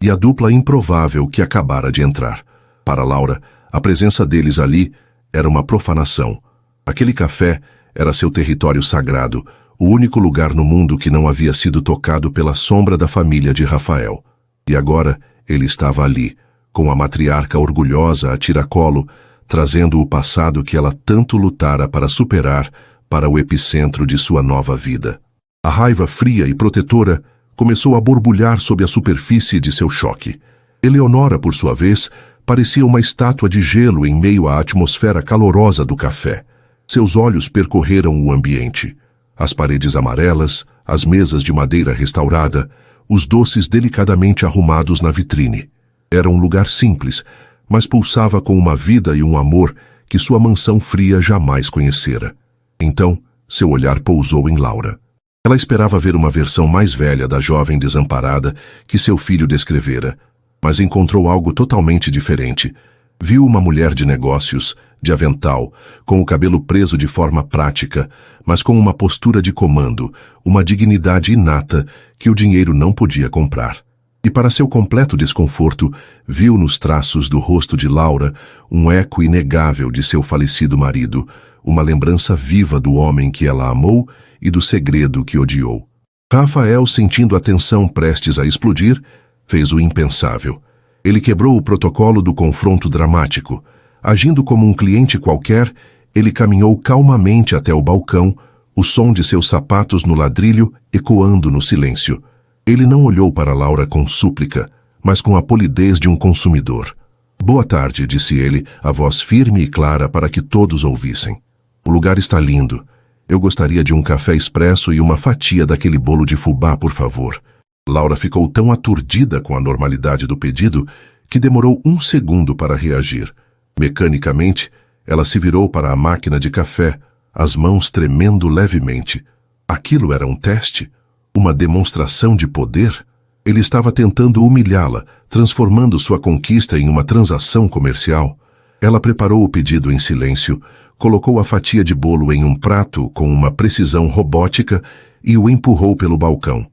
e a dupla improvável que acabara de entrar. Para Laura, a presença deles ali era uma profanação. Aquele café era seu território sagrado, o único lugar no mundo que não havia sido tocado pela sombra da família de Rafael. E agora ele estava ali, com a matriarca orgulhosa a tiracolo, trazendo o passado que ela tanto lutara para superar para o epicentro de sua nova vida. A raiva fria e protetora começou a borbulhar sob a superfície de seu choque. Eleonora, por sua vez, parecia uma estátua de gelo em meio à atmosfera calorosa do café. Seus olhos percorreram o ambiente. As paredes amarelas, as mesas de madeira restaurada, os doces delicadamente arrumados na vitrine. Era um lugar simples, mas pulsava com uma vida e um amor que sua mansão fria jamais conhecera. Então, seu olhar pousou em Laura. Ela esperava ver uma versão mais velha da jovem desamparada que seu filho descrevera, mas encontrou algo totalmente diferente. Viu uma mulher de negócios, de avental, com o cabelo preso de forma prática, mas com uma postura de comando, uma dignidade inata que o dinheiro não podia comprar. E para seu completo desconforto, viu nos traços do rosto de Laura um eco inegável de seu falecido marido, uma lembrança viva do homem que ela amou e do segredo que odiou. Rafael, sentindo a tensão prestes a explodir, fez o impensável. Ele quebrou o protocolo do confronto dramático. Agindo como um cliente qualquer, ele caminhou calmamente até o balcão, o som de seus sapatos no ladrilho ecoando no silêncio. Ele não olhou para Laura com súplica, mas com a polidez de um consumidor. "Boa tarde", disse ele, a voz firme e clara para que todos ouvissem. "O lugar está lindo. Eu gostaria de um café expresso e uma fatia daquele bolo de fubá, por favor." Laura ficou tão aturdida com a normalidade do pedido que demorou 1 segundo para reagir. Mecanicamente, ela se virou para a máquina de café, as mãos tremendo levemente. Aquilo era um teste? Uma demonstração de poder? Ele estava tentando humilhá-la, transformando sua conquista em uma transação comercial. Ela preparou o pedido em silêncio, colocou a fatia de bolo em um prato com uma precisão robótica e o empurrou pelo balcão.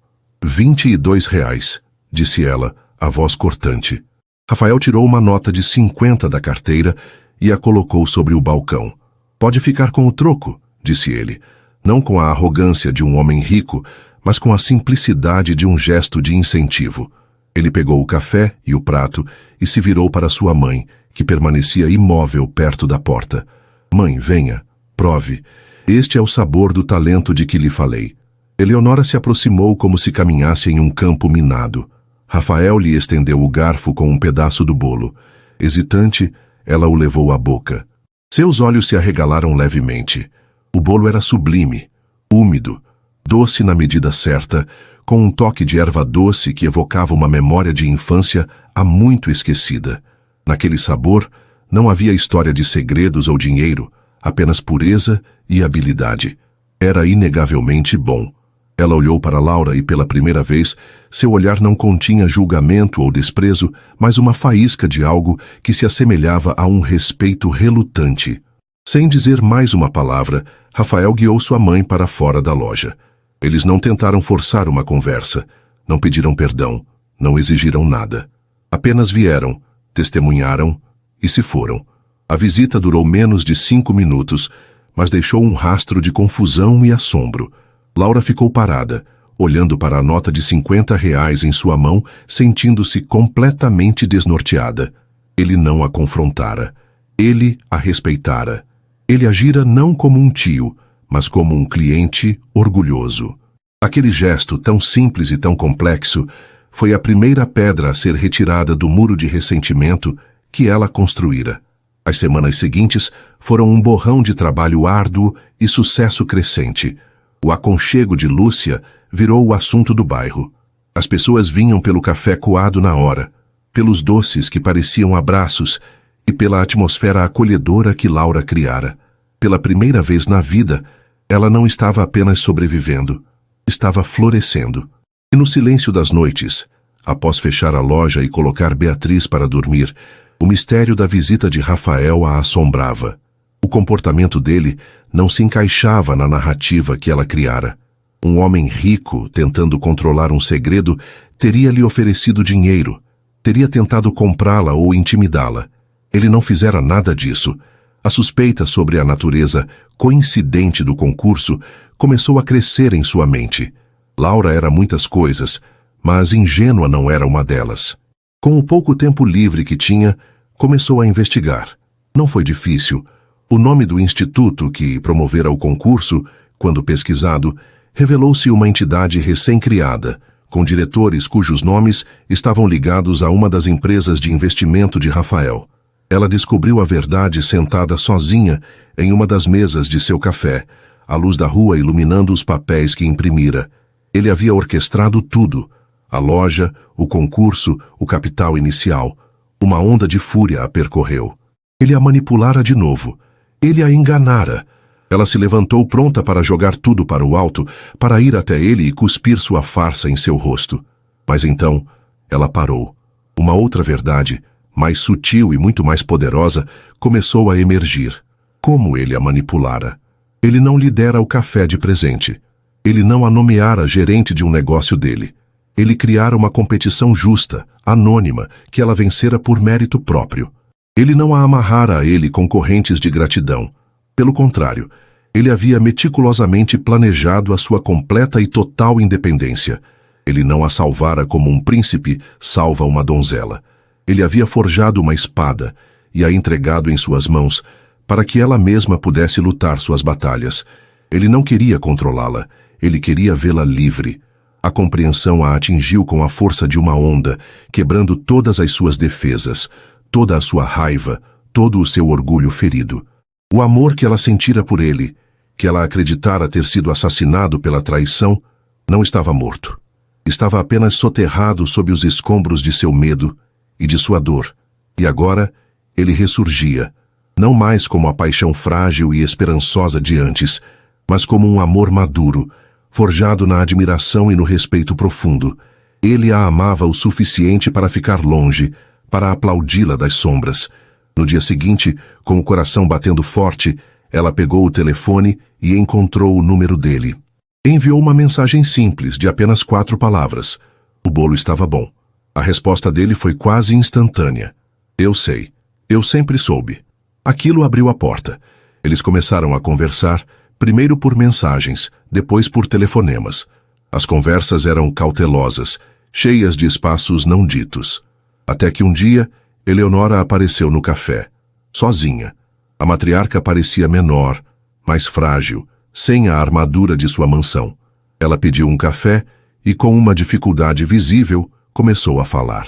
R$22, disse ela, a voz cortante. Rafael tirou uma nota de 50 da carteira e a colocou sobre o balcão. "Pode ficar com o troco", disse ele, não com a arrogância de um homem rico, mas com a simplicidade de um gesto de incentivo. Ele pegou o café e o prato e se virou para sua mãe, que permanecia imóvel perto da porta. "Mãe, venha, prove. Este é o sabor do talento de que lhe falei." Eleonora se aproximou como se caminhasse em um campo minado. Rafael lhe estendeu o garfo com um pedaço do bolo. Hesitante, ela o levou à boca. Seus olhos se arregalaram levemente. O bolo era sublime, úmido, doce na medida certa, com um toque de erva doce que evocava uma memória de infância há muito esquecida. Naquele sabor, não havia história de segredos ou dinheiro, apenas pureza e habilidade. Era inegavelmente bom. Ela olhou para Laura e, pela primeira vez, seu olhar não continha julgamento ou desprezo, mas uma faísca de algo que se assemelhava a um respeito relutante. Sem dizer mais uma palavra, Rafael guiou sua mãe para fora da loja. Eles não tentaram forçar uma conversa, não pediram perdão, não exigiram nada. Apenas vieram, testemunharam e se foram. A visita durou menos de 5 minutos, mas deixou um rastro de confusão e assombro. Laura ficou parada, olhando para a nota de R$ 50 em sua mão, sentindo-se completamente desnorteada. Ele não a confrontara. Ele a respeitara. Ele agira não como um tio, mas como um cliente orgulhoso. Aquele gesto tão simples e tão complexo foi a primeira pedra a ser retirada do muro de ressentimento que ela construíra. As semanas seguintes foram um borrão de trabalho árduo e sucesso crescente. O aconchego de Lúcia virou o assunto do bairro. As pessoas vinham pelo café coado na hora, pelos doces que pareciam abraços e pela atmosfera acolhedora que Laura criara. Pela primeira vez na vida, ela não estava apenas sobrevivendo, estava florescendo. E no silêncio das noites, após fechar a loja e colocar Beatriz para dormir, o mistério da visita de Rafael a assombrava. O comportamento dele não se encaixava na narrativa que ela criara. Um homem rico, tentando controlar um segredo, teria lhe oferecido dinheiro, teria tentado comprá-la ou intimidá-la. Ele não fizera nada disso. A suspeita sobre a natureza coincidente do concurso começou a crescer em sua mente. Laura era muitas coisas, mas ingênua não era uma delas. Com o pouco tempo livre que tinha, começou a investigar. Não foi difícil. O nome do instituto que promovera o concurso, quando pesquisado, revelou-se uma entidade recém-criada, com diretores cujos nomes estavam ligados a uma das empresas de investimento de Rafael. Ela descobriu a verdade sentada sozinha em uma das mesas de seu café, a luz da rua iluminando os papéis que imprimira. Ele havia orquestrado tudo: a loja, o concurso, o capital inicial. Uma onda de fúria a percorreu. Ele a manipulara de novo. Ele a enganara. Ela se levantou pronta para jogar tudo para o alto, para ir até ele e cuspir sua farsa em seu rosto. Mas então, ela parou. Uma outra verdade, mais sutil e muito mais poderosa, começou a emergir. Como ele a manipulara? Ele não lhe dera o café de presente. Ele não a nomeara gerente de um negócio dele. Ele criara uma competição justa, anônima, que ela vencera por mérito próprio. Ele não a amarrara a ele com correntes de gratidão. Pelo contrário, ele havia meticulosamente planejado a sua completa e total independência. Ele não a salvara como um príncipe salva uma donzela. Ele havia forjado uma espada e a entregado em suas mãos para que ela mesma pudesse lutar suas batalhas. Ele não queria controlá-la, ele queria vê-la livre. A compreensão a atingiu com a força de uma onda, quebrando todas as suas defesas, toda a sua raiva, todo o seu orgulho ferido. O amor que ela sentira por ele, que ela acreditara ter sido assassinado pela traição, não estava morto. Estava apenas soterrado sob os escombros de seu medo e de sua dor. E agora ele ressurgia, não mais como a paixão frágil e esperançosa de antes, mas como um amor maduro, forjado na admiração e no respeito profundo. Ele a amava o suficiente para ficar longe, para aplaudi-la das sombras. No dia seguinte, com o coração batendo forte, ela pegou o telefone e encontrou o número dele. Enviou uma mensagem simples, de apenas 4 palavras. O bolo estava bom. A resposta dele foi quase instantânea. Eu sei. Eu sempre soube. Aquilo abriu a porta. Eles começaram a conversar, primeiro por mensagens, depois por telefonemas. As conversas eram cautelosas, cheias de espaços não ditos. Até que um dia, Eleonora apareceu no café, sozinha. A matriarca parecia menor, mais frágil, sem a armadura de sua mansão. Ela pediu um café e, com uma dificuldade visível, começou a falar.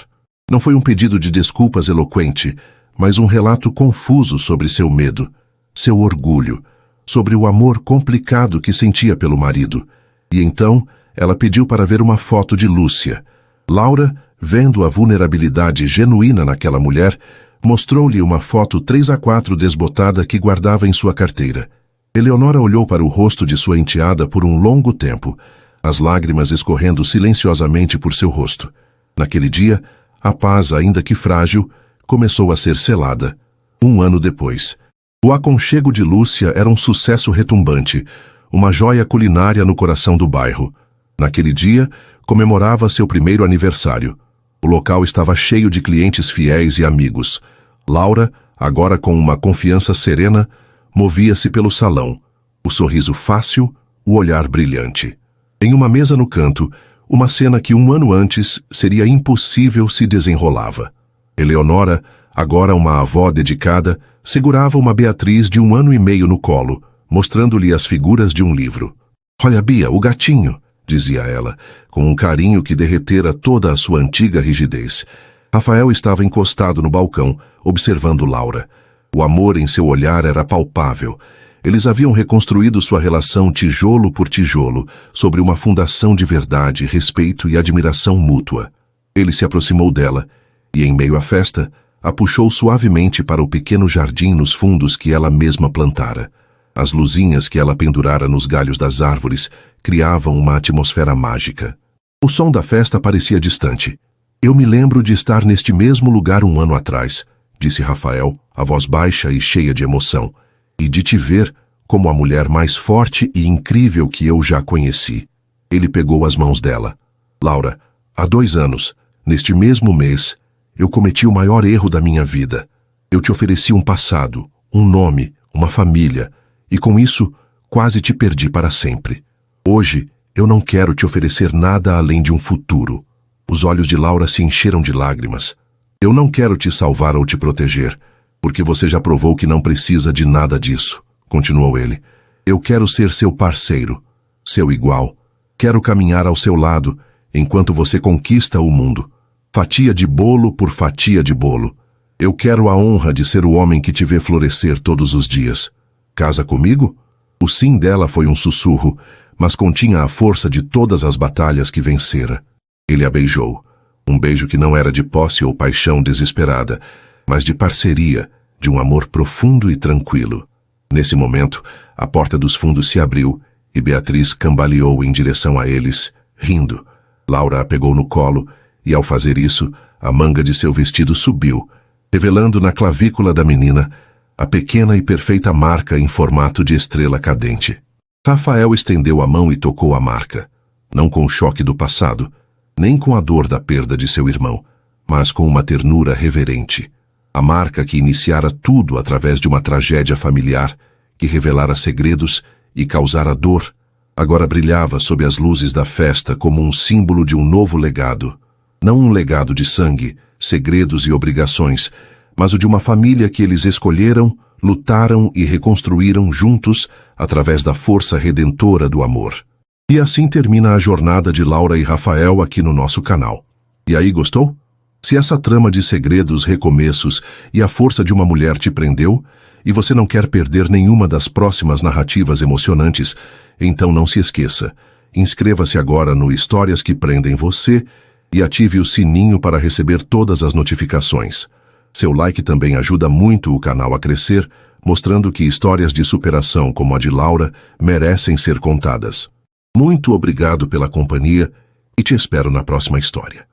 Não foi um pedido de desculpas eloquente, mas um relato confuso sobre seu medo, seu orgulho, sobre o amor complicado que sentia pelo marido. E então, ela pediu para ver uma foto de Lúcia. Laura, vendo a vulnerabilidade genuína naquela mulher, mostrou-lhe uma foto 3x4 desbotada que guardava em sua carteira. Eleonora olhou para o rosto de sua enteada por um longo tempo, as lágrimas escorrendo silenciosamente por seu rosto. Naquele dia, a paz, ainda que frágil, começou a ser selada. 1 ano depois. O aconchego de Lúcia era um sucesso retumbante, uma joia culinária no coração do bairro. Naquele dia, comemorava seu primeiro aniversário. O local estava cheio de clientes fiéis e amigos. Laura, agora com uma confiança serena, movia-se pelo salão, o sorriso fácil, o olhar brilhante. Em uma mesa no canto, uma cena que 1 ano antes seria impossível se desenrolava. Eleonora, agora uma avó dedicada, segurava uma Beatriz de 1 ano e meio no colo, mostrando-lhe as figuras de um livro. "Olha, Bia, o gatinho", dizia ela, com um carinho que derretera toda a sua antiga rigidez. Rafael estava encostado no balcão, observando Laura. O amor em seu olhar era palpável. Eles haviam reconstruído sua relação tijolo por tijolo, sobre uma fundação de verdade, respeito e admiração mútua. Ele se aproximou dela e, em meio à festa, a puxou suavemente para o pequeno jardim nos fundos que ela mesma plantara. As luzinhas que ela pendurara nos galhos das árvores criavam uma atmosfera mágica. O som da festa parecia distante. "Eu me lembro de estar neste mesmo lugar 1 ano atrás", disse Rafael, a voz baixa e cheia de emoção, "e de te ver como a mulher mais forte e incrível que eu já conheci." Ele pegou as mãos dela. "Laura, há 2 anos, neste mesmo mês, eu cometi o maior erro da minha vida. Eu te ofereci um passado, um nome, uma família, e com isso, quase te perdi para sempre. Hoje, eu não quero te oferecer nada além de um futuro." Os olhos de Laura se encheram de lágrimas. "Eu não quero te salvar ou te proteger, porque você já provou que não precisa de nada disso", continuou ele. "Eu quero ser seu parceiro, seu igual. Quero caminhar ao seu lado, enquanto você conquista o mundo, fatia de bolo por fatia de bolo. Eu quero a honra de ser o homem que te vê florescer todos os dias. Casa comigo?" O sim dela foi um sussurro, mas continha a força de todas as batalhas que vencera. Ele a beijou. Um beijo que não era de posse ou paixão desesperada, mas de parceria, de um amor profundo e tranquilo. Nesse momento, a porta dos fundos se abriu e Beatriz cambaleou em direção a eles, rindo. Laura a pegou no colo e, ao fazer isso, a manga de seu vestido subiu, revelando na clavícula da menina a pequena e perfeita marca em formato de estrela cadente. Rafael estendeu a mão e tocou a marca, não com o choque do passado, nem com a dor da perda de seu irmão, mas com uma ternura reverente. A marca que iniciara tudo através de uma tragédia familiar, que revelara segredos e causara dor, agora brilhava sob as luzes da festa como um símbolo de um novo legado. Não um legado de sangue, segredos e obrigações, mas o de uma família que eles escolheram, lutaram e reconstruíram juntos através da força redentora do amor. E assim termina a jornada de Laura e Rafael aqui no nosso canal. E aí, gostou? Se essa trama de segredos, recomeços e a força de uma mulher te prendeu, e você não quer perder nenhuma das próximas narrativas emocionantes, então não se esqueça. Inscreva-se agora no Histórias que Prendem Você e ative o sininho para receber todas as notificações. Seu like também ajuda muito o canal a crescer, mostrando que histórias de superação como a de Laura merecem ser contadas. Muito obrigado pela companhia e te espero na próxima história.